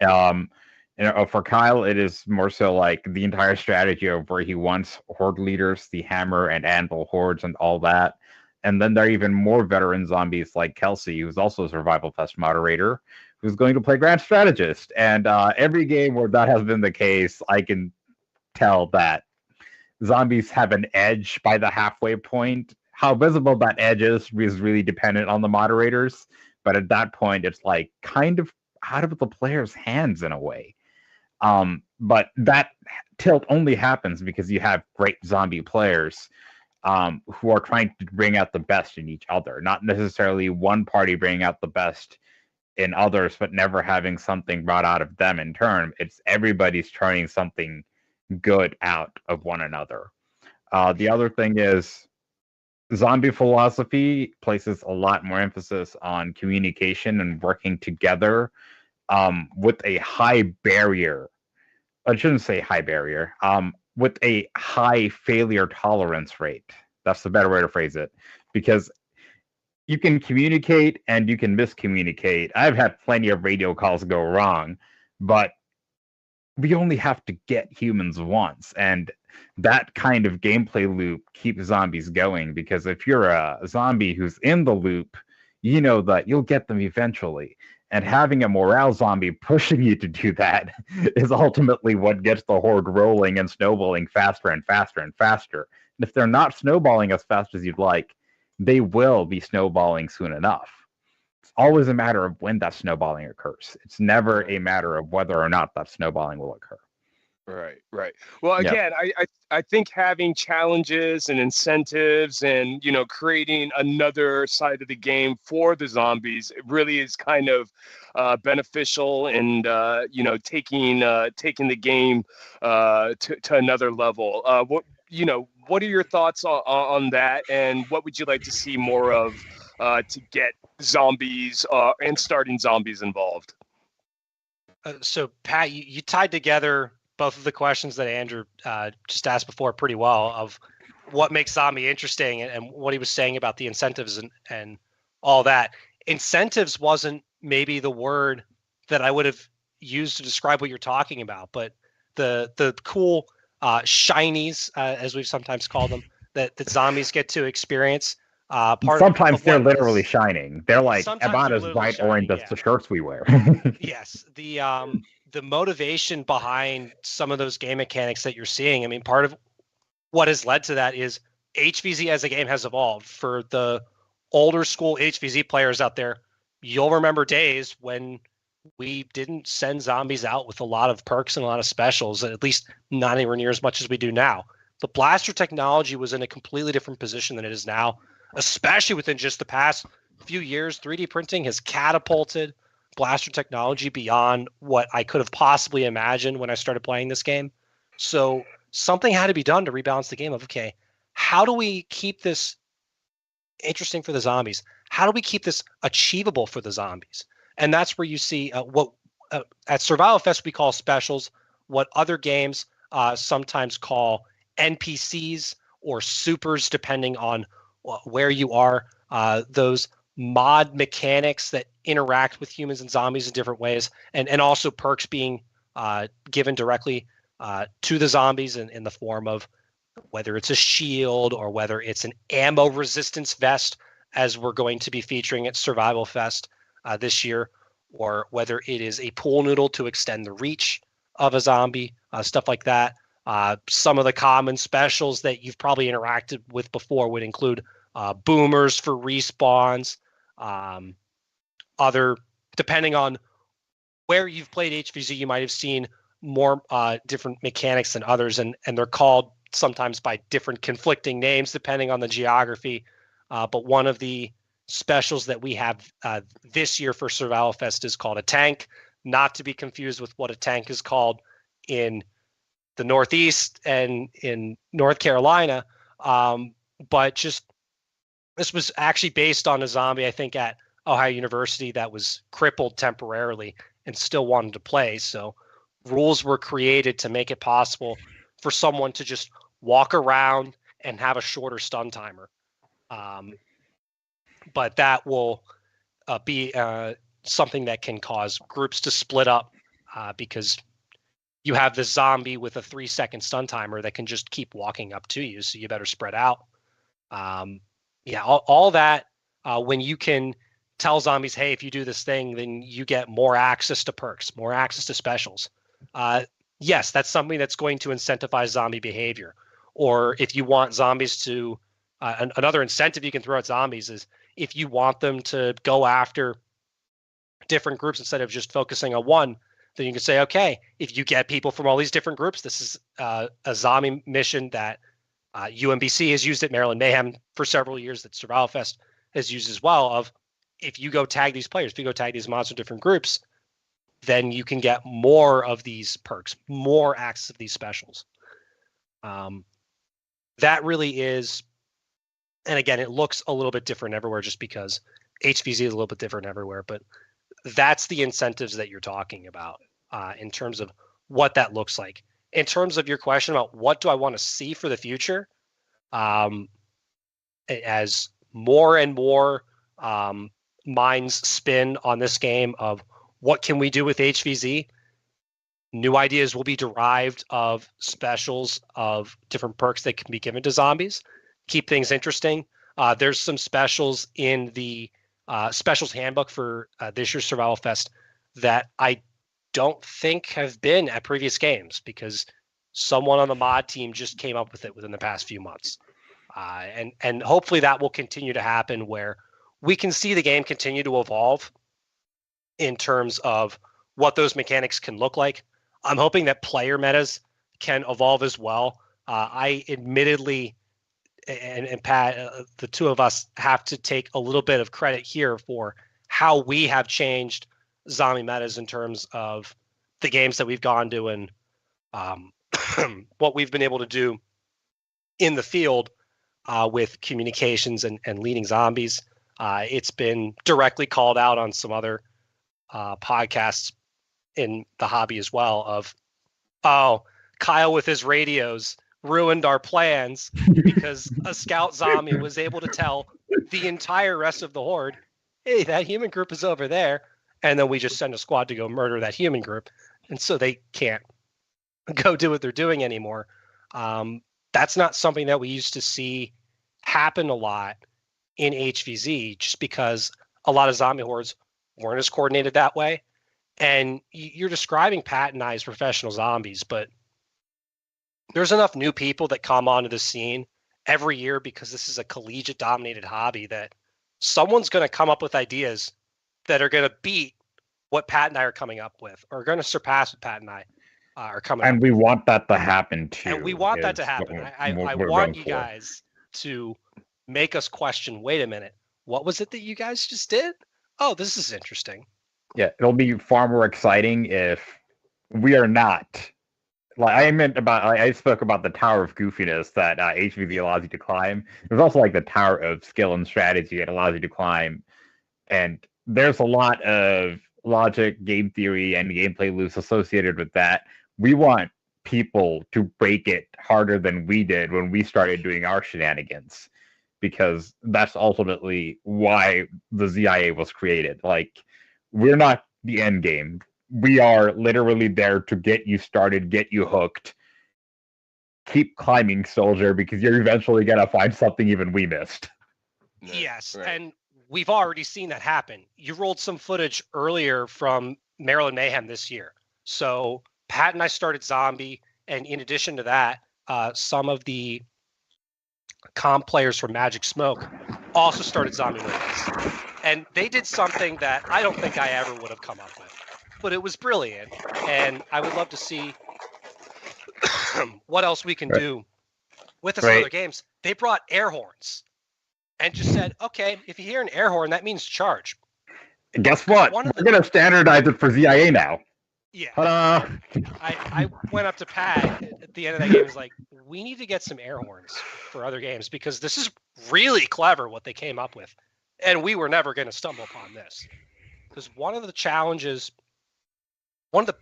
For Kyle, it is more so like the entire strategy of where he wants horde leaders, the hammer and anvil hordes and all that. And then there are even more veteran zombies like Kelsey, who's also a Survival Fest moderator, who's going to play Grand Strategist. And every game where that has been the case, I can tell that zombies have an edge by the halfway point. How visible that edge is really dependent on the moderators. But at that point, it's like kind of out of the player's hands in a way. But that tilt only happens because you have great zombie players who are trying to bring out the best in each other, not necessarily one party bringing out the best in others, but never having something brought out of them in turn. It's everybody's turning something good out of one another. The other thing is zombie philosophy places a lot more emphasis on communication and working together with a high barrier. I shouldn't say high barrier. With a high failure tolerance rate. That's the better way to phrase it. Because you can communicate and you can miscommunicate. I've had plenty of radio calls go wrong, but we only have to get humans once. And that kind of gameplay loop keeps zombies going, because if you're a zombie who's in the loop, you know that you'll get them eventually. And having a morale zombie pushing you to do that is ultimately what gets the horde rolling and snowballing faster and faster and faster. And if they're not snowballing as fast as you'd like, they will be snowballing soon enough. It's always a matter of when that snowballing occurs. It's never a matter of whether or not that snowballing will occur. Right, right. Well, Yeah. again, I think having challenges and incentives and, creating another side of the game for the zombies, it really is kind of beneficial and, taking the game to another level. What are your thoughts on that, and what would you like to see more of to get zombies and starting zombies involved? So Pat, you tied together both of the questions that Andrew just asked before pretty well, of what makes zombie interesting and what he was saying about the incentives and all that. Incentives wasn't maybe the word that I would have used to describe what you're talking about, but the cool shinies, as we've sometimes called them, that zombies get to experience. Sometimes Of they're what literally is shining. They're like sometimes about they're as literally bright orange shining. as Yeah. the shirts we wear. Yes, the motivation behind some of those game mechanics that you're seeing. I mean, part of what has led to that is HVZ as a game has evolved. For the older school HVZ players out there, you'll remember days when we didn't send zombies out with a lot of perks and a lot of specials, at least not anywhere near as much as we do now. The blaster technology was in a completely different position than it is now, especially within just the past few years. 3D printing has catapulted blaster technology beyond what I could have possibly imagined when I started playing this game. So something had to be done to rebalance the game of, okay, how do we keep this interesting for the zombies? How do we keep this achievable for the zombies? And that's where you see what at Survival Fest we call specials, what other games sometimes call NPCs or supers, depending on where you are. Those mod mechanics that interact with humans and zombies in different ways, and also perks being given directly to the zombies in the form of whether it's a shield or whether it's an ammo resistance vest, as we're going to be featuring at Survival Fest this year, or whether it is a pool noodle to extend the reach of a zombie, stuff like that. Some of the common specials that you've probably interacted with before would include boomers for respawns, other, depending on where you've played HVZ, you might have seen more different mechanics than others, and they're called sometimes by different conflicting names depending on the geography. But one of the specials that we have this year for Survival Fest is called a tank, not to be confused with what a tank is called in the Northeast and in North Carolina. But just this was actually based on a zombie, I think, at Ohio University that was crippled temporarily and still wanted to play. So rules were created to make it possible for someone to just walk around and have a shorter stun timer. But that will be something that can cause groups to split up because you have the zombie with a 3-second stun timer that can just keep walking up to you. So you better spread out. All that when you can tell zombies, hey, if you do this thing, then you get more access to perks, more access to specials. Yes, that's something that's going to incentivize zombie behavior. Or if you want zombies to, another incentive you can throw at zombies is if you want them to go after different groups instead of just focusing on one, then you can say, okay, if you get people from all these different groups, this is a zombie mission that UMBC has used at Maryland Mayhem for several years, that Survival Fest has used as well, of if you go tag these players, if you go tag these monster different groups, then you can get more of these perks, more access of these specials. That really is, and again, it looks a little bit different everywhere just because HVZ is a little bit different everywhere, but that's the incentives that you're talking about in terms of what that looks like. In terms of your question about what do I want to see for the future, as more and more minds spin on this game of what can we do with HVZ, new ideas will be derived of specials of different perks that can be given to zombies, keep things interesting. There's some specials in the specials handbook for this year's Survival Fest that I don't think have been at previous games because someone on the mod team just came up with it within the past few months. And hopefully that will continue to happen where we can see the game continue to evolve in terms of what those mechanics can look like. I'm hoping that player metas can evolve as well. I admittedly, and Pat, the two of us have to take a little bit of credit here for how we have changed zombie metas in terms of the games that we've gone to and what we've been able to do in the field with communications and leading zombies. It's been directly called out on some other podcasts in the hobby as well of, oh, Kyle with his radios ruined our plans because a scout zombie was able to tell the entire rest of the horde, hey, that human group is over there. And then we just send a squad to go murder that human group. And so they can't go do what they're doing anymore. That's not something that we used to see happen a lot in HVZ just because a lot of zombie hordes weren't as coordinated that way. And you're describing Pat and I as professional zombies, but there's enough new people that come onto the scene every year because this is a collegiate dominated hobby that someone's going to come up with ideas that are going to beat what Pat and I are coming up with or going to surpass what Pat and I are coming up with. And we want that to happen too. And we want that to happen. I want you guys to make us question, wait a minute, what was it that you guys just did? Oh, this is interesting. Yeah, it'll be far more exciting if we are not. Like I spoke about the tower of goofiness that HVZ allows you to climb. There's also like the tower of skill and strategy that allows you to climb. And there's a lot of logic, game theory, and gameplay loops associated with that. We want people to break it harder than we did when we started doing our shenanigans, because that's ultimately why the Z.I.A. was created. Like, we're not the end game. We are literally there to get you started, get you hooked. Keep climbing, soldier, because you're eventually going to find something even we missed. Yes, right. And we've already seen that happen. You rolled some footage earlier from Maryland Mayhem this year. So Pat and I started Zombie, and in addition to that, some of the comp players from Magic Smoke also started Zombie with us. And they did something that I don't think I ever would have come up with. But it was brilliant, and I would love to see what else we can do with this other games. They brought air horns and just said, okay, if you hear an air horn, that means charge. Guess what? We're going to standardize it for Z.I.A. now. Yeah. Ta-da! I went up to Pat at the end of that game and was like, we need to get some air horns for other games because this is really clever what they came up with. And we were never going to stumble upon this. Because one of the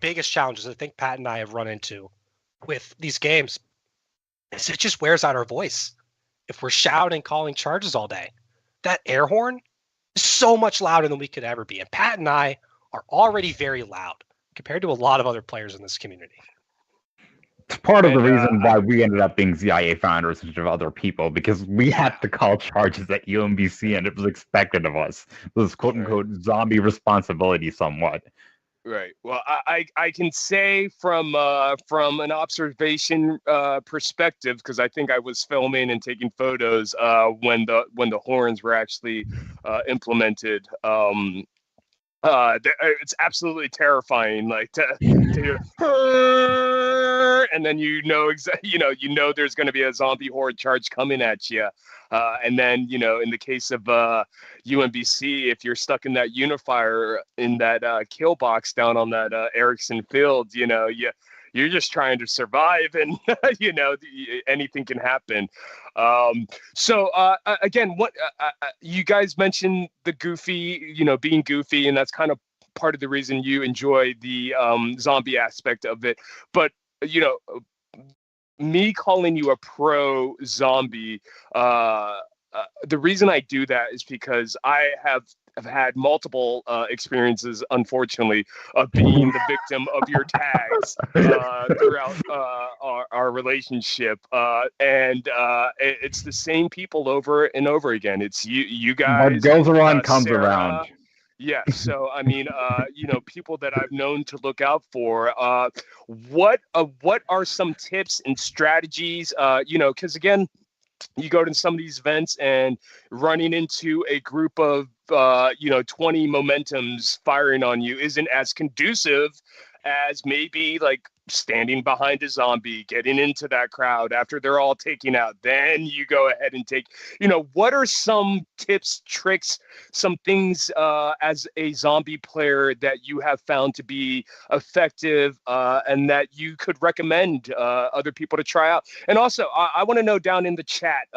biggest challenges I think Pat and I have run into with these games is it just wears out our voice. If we're shouting, calling charges all day, that air horn is so much louder than we could ever be. And Pat and I are already very loud compared to a lot of other players in this community. It's part of the reason why we ended up being Z.I.A. founders instead of other people, because we had to call charges at UMBC and it was expected of us. It was quote unquote zombie responsibility somewhat. Right. Well, I can say from an observation perspective, because I think I was filming and taking photos when the horns were actually implemented. It's absolutely terrifying, like to hear, and then you know there's going to be a zombie horde charge coming at you, and then in the case of UMBC, if you're stuck in that unifier in that kill box down on that Erickson field, you're just trying to survive, and anything can happen. So again, what you guys mentioned the goofy, being goofy, and that's kind of part of the reason you enjoy the zombie aspect of it. But me calling you a pro zombie, the reason I do that is because I have had multiple experiences, unfortunately, of being the victim of your tags throughout our relationship, and it's the same people over and over again. It's you guys. What goes around comes Sarah, around. Yeah, so I mean, people that I've known to look out for. What are some tips and strategies? Because again, you go to some of these events and running into a group of 20 momentums firing on you isn't as conducive as maybe like standing behind a zombie, getting into that crowd after they're all taken out. Then you go ahead and take, what are some tips, tricks, some things as a zombie player that you have found to be effective and that you could recommend other people to try out? And also, I want to know down in the chat,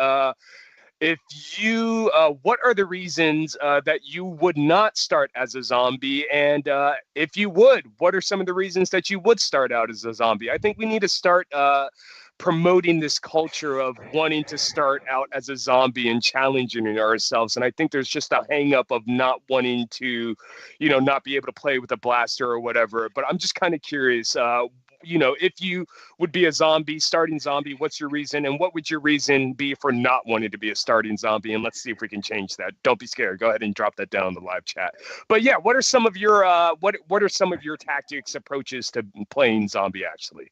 if you, what are the reasons that you would not start as a zombie? And if you would, what are some of the reasons that you would start out as a zombie? I think we need to start promoting this culture of wanting to start out as a zombie and challenging ourselves. And I think there's just a hang up of not wanting to, not be able to play with a blaster or whatever. But I'm just kind of curious, if you would be a zombie, starting zombie, what's your reason? And what would your reason be for not wanting to be a starting zombie? And let's see if we can change that. Don't be scared. Go ahead and drop that down in the live chat. But yeah, what are some of your what are some of your tactics, approaches to playing zombie actually?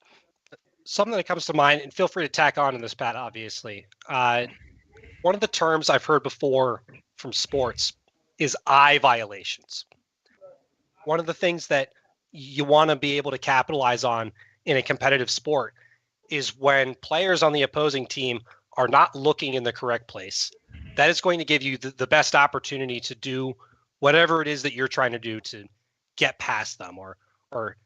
Something that comes to mind, and feel free to tack on in this, Pat, obviously. One of the terms I've heard before from sports is eye violations. One of the things that you want to be able to capitalize on in a competitive sport is when players on the opposing team are not looking in the correct place. That is going to give you the best opportunity to do whatever it is that you're trying to do to get past them or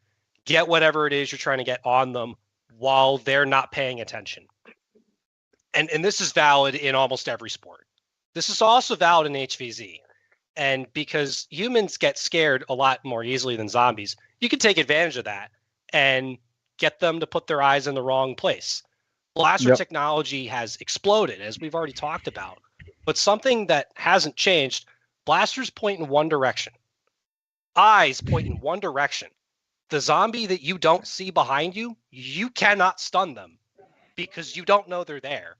get whatever it is you're trying to get on them while they're not paying attention. And this is valid in almost every sport. This is also valid in HVZ. And because humans get scared a lot more easily than zombies, you can take advantage of that and get them to put their eyes in the wrong place. Blaster technology has exploded, as we've already talked about. But something that hasn't changed, blasters point in one direction. Eyes point in one direction. The zombie that you don't see behind you, you cannot stun them because you don't know they're there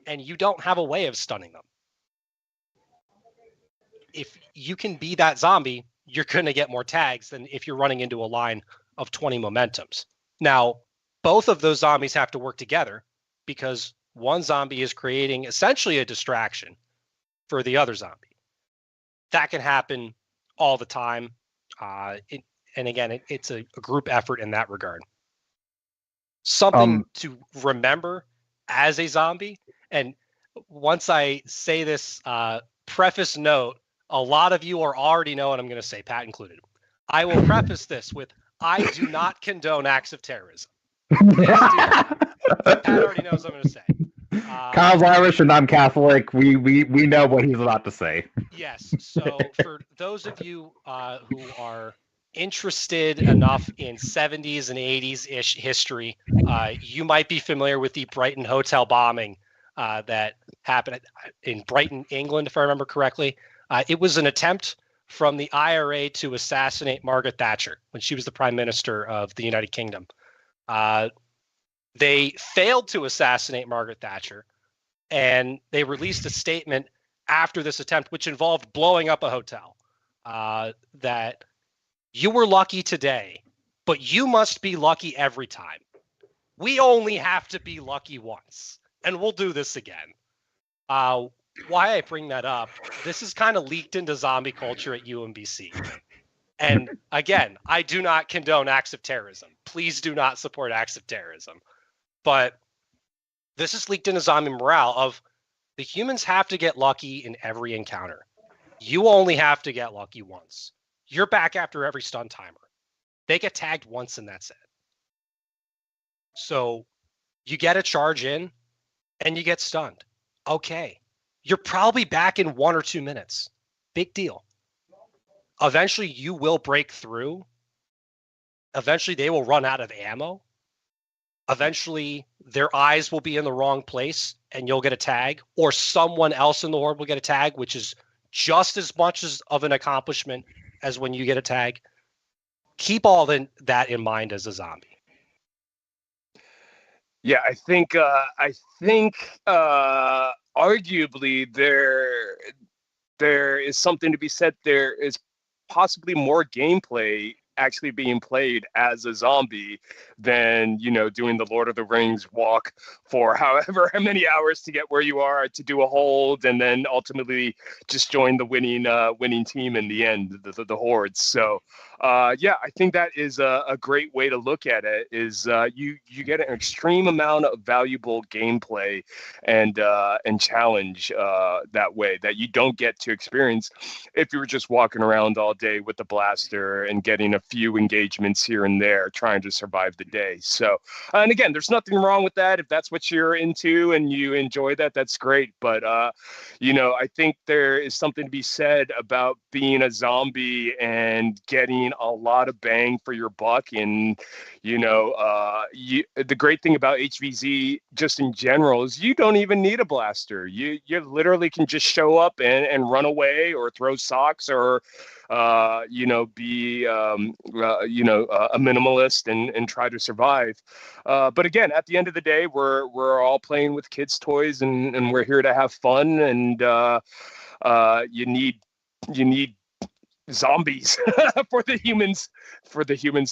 and you don't have a way of stunning them. If you can be that zombie, you're going to get more tags than if you're running into a line of 20 momentums. Now, both of those zombies have to work together because one zombie is creating essentially a distraction for the other zombie. That can happen all the time. And again, it's a group effort in that regard. Something to remember as a zombie, and once I say this preface note, a lot of you are already know what I'm going to say, Pat included. I will preface this with, I do not condone acts of terrorism. Pat already knows what I'm going to say. Kyle's Irish and I'm Catholic. We know what he's about to say. Yes. So for those of you who are interested enough in 70s and 80s-ish history, you might be familiar with the Brighton hotel bombing that happened in Brighton, England, if I remember correctly. It was an attempt from the IRA to assassinate Margaret Thatcher when she was the Prime Minister of the United Kingdom. They failed to assassinate Margaret Thatcher, and they released a statement after this attempt, which involved blowing up a hotel, that you were lucky today, but you must be lucky every time. We only have to be lucky once, and we'll do this again. Why I bring that up, this is kind of leaked into zombie culture at UMBC. And again, I do not condone acts of terrorism. Please do not support acts of terrorism. But this is leaked into zombie morale of the humans have to get lucky in every encounter. You only have to get lucky once. You're back after every stun timer. They get tagged once and that's it. So you get a charge in and you get stunned. Okay. You're probably back in 1 or 2 minutes. Big deal. Eventually you will break through. Eventually they will run out of ammo. Eventually their eyes will be in the wrong place and you'll get a tag, or someone else in the horde will get a tag, which is just as much of an accomplishment as when you get a tag. Keep all that in mind as a zombie. Yeah, I think arguably there is something to be said. There is possibly more gameplay actually being played as a zombie than, doing the Lord of the Rings walk for however many hours to get where you are to do a hold and then ultimately just join the winning team in the end, the hordes. So yeah, I think that is a great way to look at it. Is you get an extreme amount of valuable gameplay and challenge that way that you don't get to experience if you were just walking around all day with the blaster and getting a few engagements here and there trying to survive the day. So, and again, there's nothing wrong with that. If that's what you're into and you enjoy that, that's great. But, I think there is something to be said about being a zombie and getting a lot of bang for your buck. And, the great thing about HVZ just in general is you don't even need a blaster. You literally can just show up and run away or throw socks or be a minimalist and try to survive. But again, at the end of the day, we're all playing with kids' toys and we're here to have fun. And you need zombies for the humans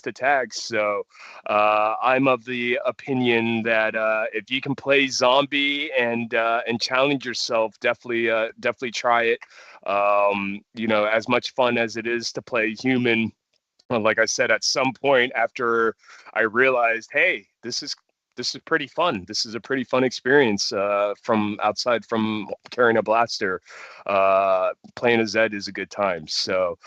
to tag. So I'm of the opinion that if you can play zombie and challenge yourself, definitely try it. As much fun as it is to play human, like I said, at some point after I realized, hey, this is pretty fun. This is a pretty fun experience from outside from carrying a blaster. Playing a Zed is a good time. So,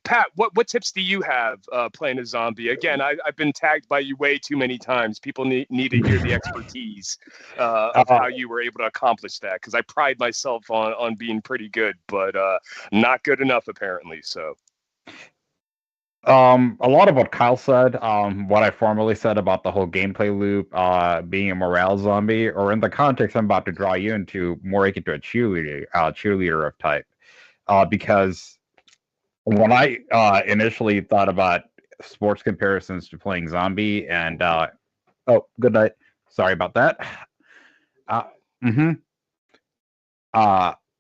Pat, what tips do you have playing a zombie? Again, I've been tagged by you way too many times. People need to hear the expertise of how you were able to accomplish that, because I pride myself on being pretty good, but not good enough apparently. So. A lot of what Kyle said, what I formerly said about the whole gameplay loop, being a morale zombie, or in the context I'm about to draw you into, more akin to a cheerleader of type. Because when I initially thought about sports comparisons to playing zombie, and oh, good night. Sorry about that. Mm-hmm.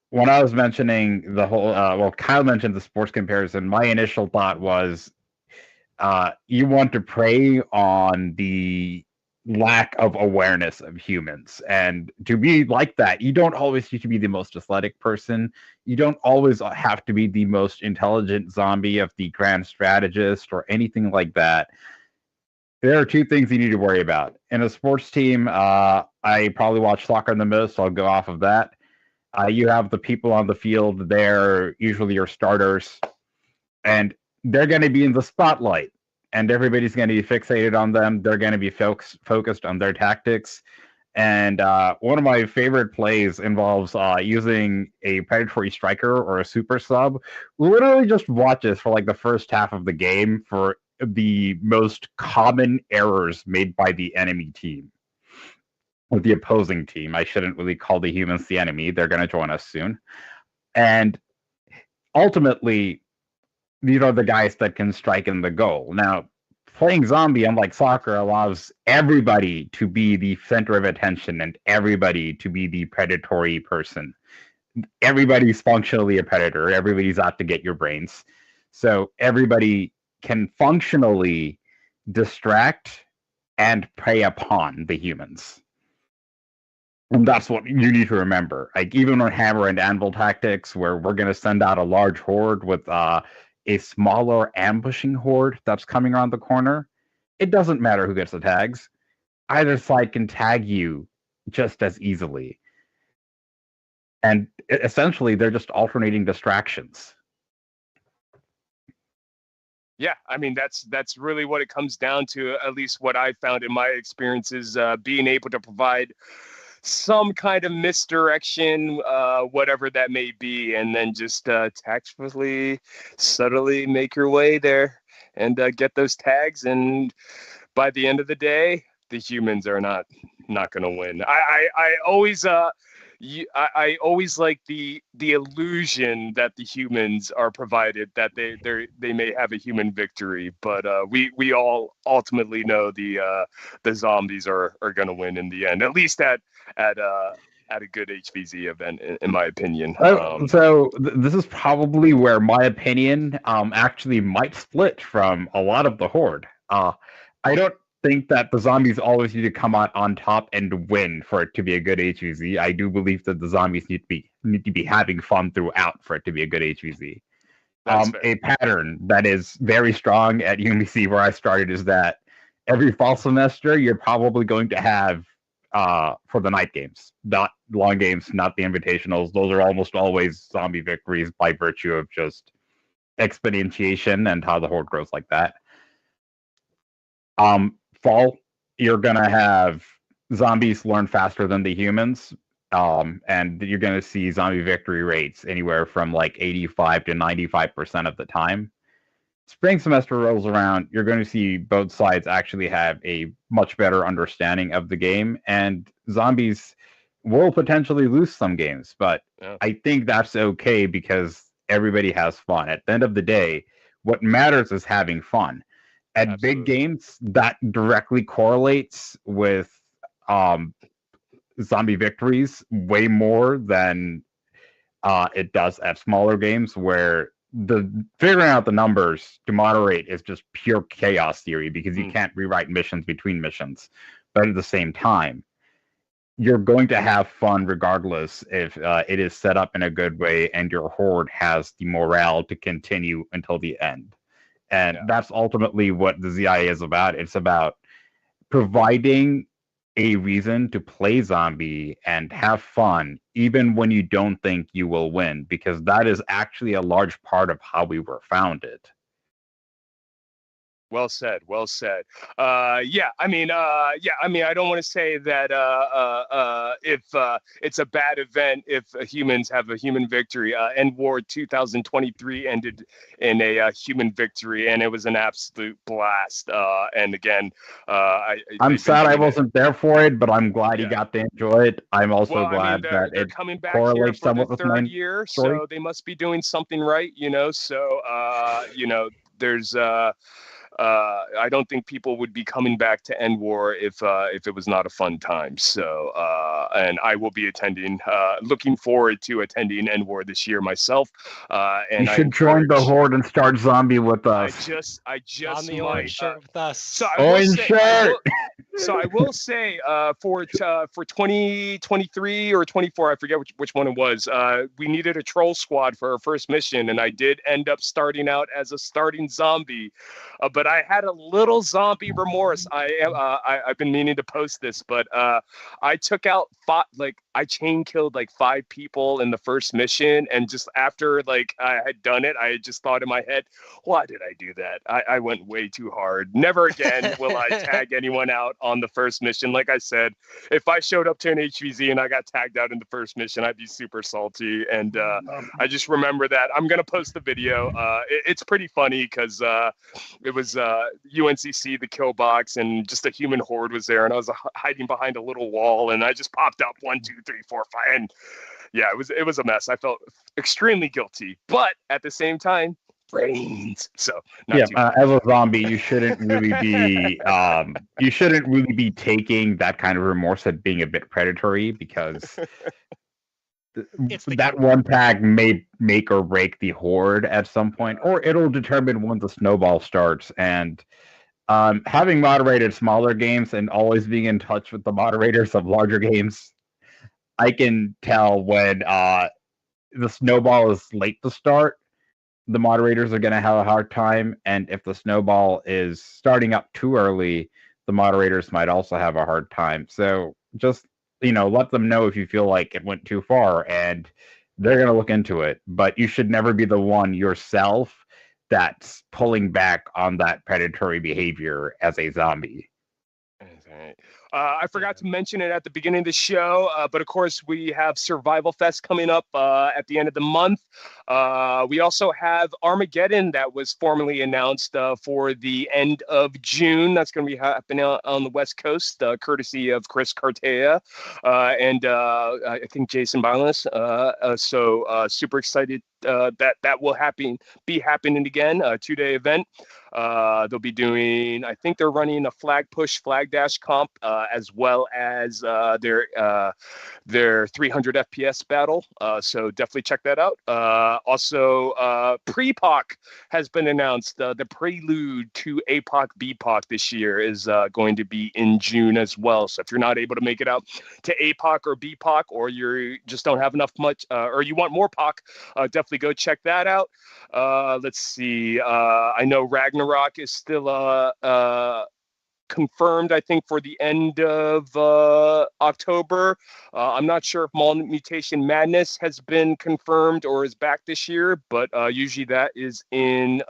When I was mentioning the whole, Kyle mentioned the sports comparison. My initial thought was, you want to prey on the lack of awareness of humans. And to be like that, you don't always need to be the most athletic person. You don't always have to be the most intelligent zombie of the grand strategist or anything like that. There are two things you need to worry about. In a sports team, I probably watch soccer the most, so I'll go off of that. You have the people on the field, they're usually your starters, and they're going to be in the spotlight, and everybody's going to be fixated on them. They're going to be focused on their tactics. And one of my favorite plays involves using a predatory striker or a super sub who literally just watches for like the first half of the game for the most common errors made by the enemy team. Or the opposing team. I shouldn't really call the humans the enemy. They're going to join us soon. And ultimately, these are the guys that can strike in the goal. Now, playing zombie, unlike soccer, allows everybody to be the center of attention and everybody to be the predatory person. Everybody's functionally a predator. Everybody's out to get your brains. So everybody can functionally distract and prey upon the humans. And that's what you need to remember. Like, even on Hammer and Anvil tactics, where we're going to send out a large horde with a smaller ambushing horde that's coming around the corner, it doesn't matter who gets the tags. Either side can tag you just as easily. And essentially, they're just alternating distractions. Yeah, I mean, that's really what it comes down to, at least what I found in my experiences, being able to provide some kind of misdirection, whatever that may be, and then just tactfully, subtly make your way there and get those tags. And by the end of the day, the humans are not going to win. I always I always like the illusion that the humans are provided, that they may have a human victory, but we all ultimately know the zombies are going to win in the end, at least at at a good HVZ event, in my opinion. This is probably where my opinion actually might split from a lot of the Horde. I don't think that the zombies always need to come out on top and win for it to be a good HVZ. I do believe that the zombies need to be having fun throughout for it to be a good HVZ. That's fair. A pattern that is very strong at UMBC where I started is that every fall semester you're probably going to have for the night games, not long games, not the invitationals. Those are almost always zombie victories by virtue of just exponentiation and how the horde grows like that. Fall, you're gonna have zombies learn faster than the humans, and you're gonna see zombie victory rates anywhere from like 85 to 95% of the time. Spring semester rolls around, you're going to see both sides actually have a much better understanding of the game, and zombies will potentially lose some games, but I think that's okay because everybody has fun. At the end of the day, what matters is having fun. At big games, that directly correlates with zombie victories way more than it does at smaller games where the figuring out the numbers to moderate is just pure chaos theory because you can't rewrite missions between missions. But at the same time, you're going to have fun regardless if it is set up in a good way and your horde has the morale to continue until the end. And that's ultimately what the Z.I.A is about. It's about providing a reason to play zombie and have fun even when you don't think you will win, because that is actually a large part of how we were founded. Well said. Well said. I don't want to say that if it's a bad event if humans have a human victory. End War 2023 ended in a human victory, and it was an absolute blast. And again, I'm sad I wasn't there for it, but I'm glad you got to enjoy it. I'm also glad that they're it coming back correlates here for somewhat the with third my year, story. so they must be doing something right, So, there's I don't think people would be coming back to End War if it was not a fun time. So, and I will be attending. Looking forward to attending End War this year myself. And you should join the horde and start zombie with us. I just on the might. orange shirt with us. So I will say. So I will say for 2023 or 24, I forget which one it was. We needed a troll squad for our first mission, and I did end up starting out as a starting zombie, but I had a little zombie remorse. I've been meaning to post this, but I took out I chain killed like 5 people in the first mission, and just after like I had done it, I had just thought in my head, why did I do that? I went way too hard. Never again will I tag anyone out on the first mission. Like I said, if I showed up to an HVZ and I got tagged out in the first mission, I'd be super salty. And I just remember that. I'm going to post the video. It's pretty funny because it was UNCC, the kill box, and just a human horde was there. And I was hiding behind a little wall, and I just popped up 1, 2, 3, 4, 5. And yeah, it was a mess. I felt extremely guilty. But at the same time, brains. So as a zombie, you shouldn't really be taking that kind of remorse at being a bit predatory, because that one tag may make or break the horde at some point, or it'll determine when the snowball starts. And having moderated smaller games and always being in touch with the moderators of larger games, I can tell when the snowball is late to start, the moderators are going to have a hard time. And if the snowball is starting up too early, the moderators might also have a hard time. So just, let them know if you feel like it went too far, and they're going to look into it. But you should never be the one yourself that's pulling back on that predatory behavior as a zombie. I forgot to mention it at the beginning of the show, but of course we have Survival Fest coming up at the end of the month. We also have Armageddon that was formally announced for the end of June. That's going to be happening on the West Coast, courtesy of Chris Cartea and I think Jason Bilas. So super excited that will be happening again, a 2-day event. They'll be doing, I think they're running a flag push, flag dash comp, as well as their 300 FPS battle. So definitely check that out. Also, Pre-POC has been announced. The prelude to APOC BPOC this year is going to be in June as well. So if you're not able to make it out to APOC or BPOC, or you just don't have enough much, or you want more POC, definitely go check that out. Let's see. I know Ragnarok is still confirmed, I think, for the end of October. I'm not sure if Mutation Madness has been confirmed or is back this year, but usually that is in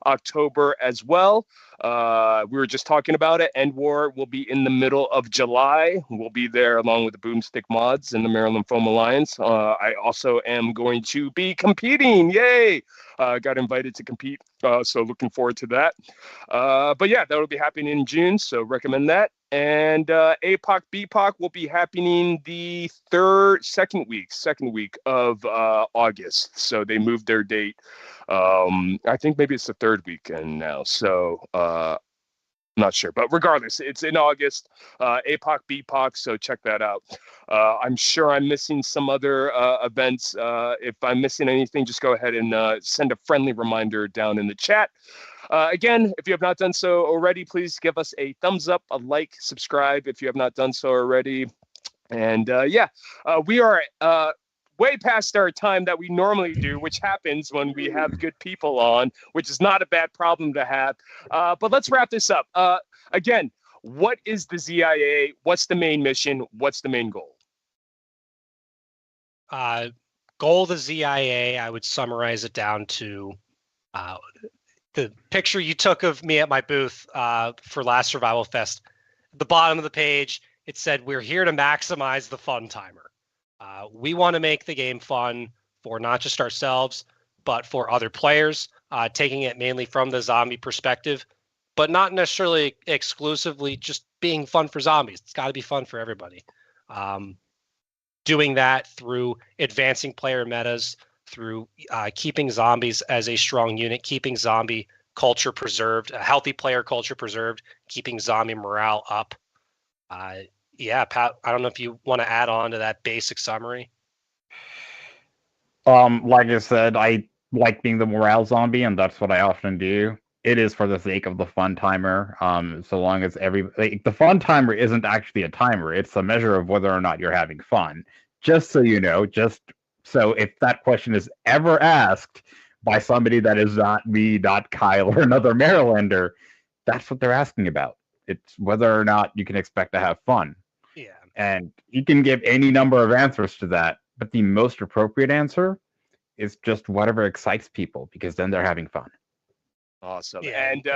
October as well. We were just talking about it. End War will be in the middle of July. We'll be there along with the Boomstick Mods and the Maryland Foam Alliance. I also am going to be competing. Yay! Got invited to compete, so looking forward to that. But yeah, that'll be happening in June, so recommend that. And APOC BPOC will be happening the second week of August. So they moved their date. I think maybe it's the third weekend now. So not sure, but regardless, it's in August. APOC BPOC, so check that out. I'm sure I'm missing some other events. If I'm missing anything, just go ahead and send a friendly reminder down in the chat. Again, if you have not done so already, please give us a thumbs up, a like, subscribe if you have not done so already. And we are way past our time that we normally do, which happens when we have good people on, which is not a bad problem to have. But let's wrap this up. Again, what is the Z.I.A.? What's the main mission? What's the main goal? Goal of the Z.I.A., I would summarize it down to the picture you took of me at my booth for last Survival Fest. At the bottom of the page, it said, "We're here to maximize the fun timer." We want to make the game fun for not just ourselves, but for other players, taking it mainly from the zombie perspective, but not necessarily exclusively just being fun for zombies. It's got to be fun for everybody. Doing that through advancing player metas, through keeping zombies as a strong unit, keeping zombie culture preserved, a healthy player culture preserved, keeping zombie morale up. Yeah, Pat, I don't know if you want to add on to that basic summary. Like I said, I like being the morale zombie, and that's what I often do. It is for the sake of the fun timer. So long as the fun timer isn't actually a timer; it's a measure of whether or not you're having fun. Just so you know, just so if that question is ever asked by somebody that is not me, not Kyle, or another Marylander, that's what they're asking about. It's whether or not you can expect to have fun. Yeah. And you can give any number of answers to that, but the most appropriate answer is just whatever excites people, because then they're having fun. Awesome. Yeah, and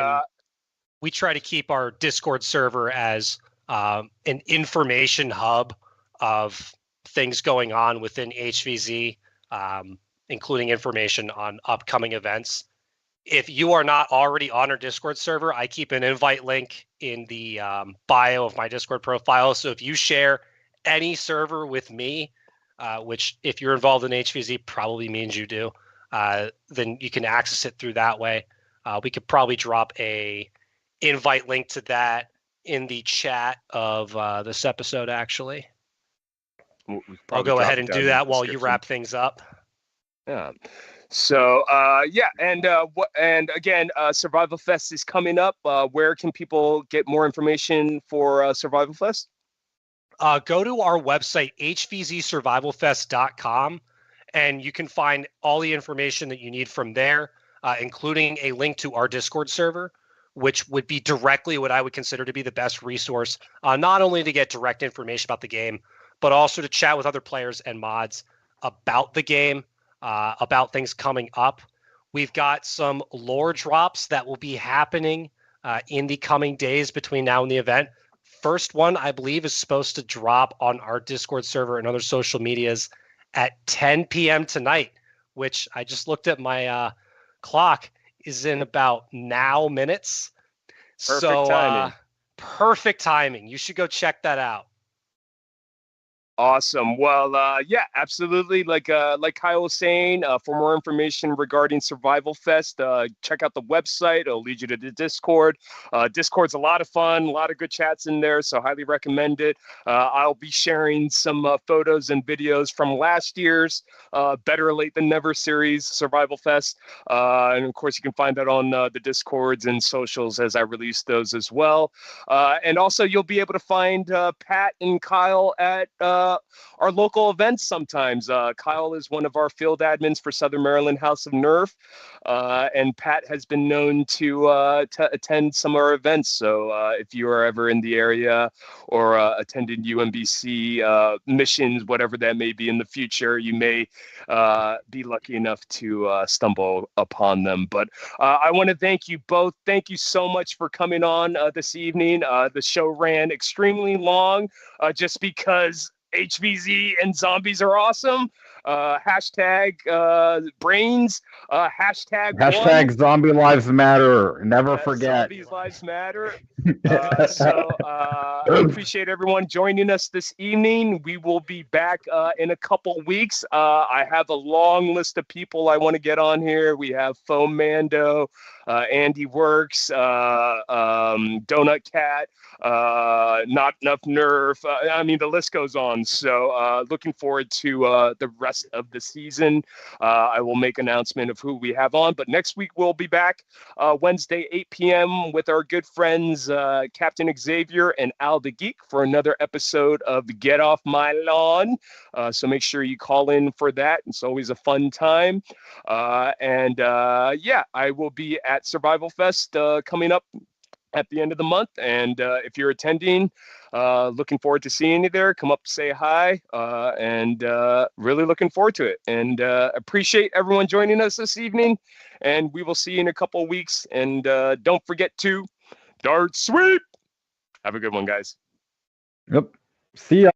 we try to keep our Discord server as an information hub of things going on within HVZ, including information on upcoming events. If you are not already on our Discord server, I keep an invite link in the bio of my Discord profile. So if you share any server with me, which if you're involved in HVZ probably means you do, then you can access it through that way. We could probably drop a invite link to that in the chat of this episode, actually. I'll go ahead and do that while you wrap things up. Yeah. So and again, Survival Fest is coming up. Where can people get more information for Survival Fest? Go to our website, hvzsurvivalfest.com, and you can find all the information that you need from there, including a link to our Discord server, which would be directly what I would consider to be the best resource, not only to get direct information about the game, but also to chat with other players and mods about the game, about things coming up. We've got some lore drops that will be happening in the coming days between now and the event. First one, I believe, is supposed to drop on our Discord server and other social medias at 10 p.m. tonight, which I just looked at my clock, is in about now minutes. Perfect timing. Perfect timing. You should go check that out. Awesome. Well, yeah, absolutely. Like Kyle was saying, for more information regarding Survival Fest, check out the website. It'll lead you to the Discord. Discord's a lot of fun, a lot of good chats in there, so highly recommend it. I'll be sharing some photos and videos from last year's Better Late Than Never series, Survival Fest. And of course, you can find that on the Discords and socials as I release those as well. And also, you'll be able to find Pat and Kyle at our local events sometimes. Kyle is one of our field admins for Southern Maryland House of Nerf, and Pat has been known to attend some of our events. So if you are ever in the area or attended UMBC missions, whatever that may be in the future, you may be lucky enough to stumble upon them. But I want to thank you both. Thank you so much for coming on this evening. The show ran extremely long just because HVZ and zombies are awesome. Hashtag brains. Hashtag one. Zombie Lives Matter. Never Yes, forget. zombies lives matter. So I appreciate everyone joining us this evening. We will be back in a couple weeks. I have a long list of people I want to get on here. We have Foam Mando, Andy Works, Donut Cat, Not Enough Nerf. I mean, the list goes on. So looking forward to the rest of the season. I will make announcement of who we have on. But next week we'll be back Wednesday, 8 p.m. with our good friends Captain Xavier and Al the Geek for another episode of Get Off My Lawn. So make sure you call in for that. It's always a fun time. Yeah, I will be at Survival Fest coming up at the end of the month. And if you're attending, looking forward to seeing you there. Come up, say hi, and really looking forward to it. And appreciate everyone joining us this evening. And we will see you in a couple of weeks. And don't forget to dart sweep. Have a good one, guys. Yep. See ya.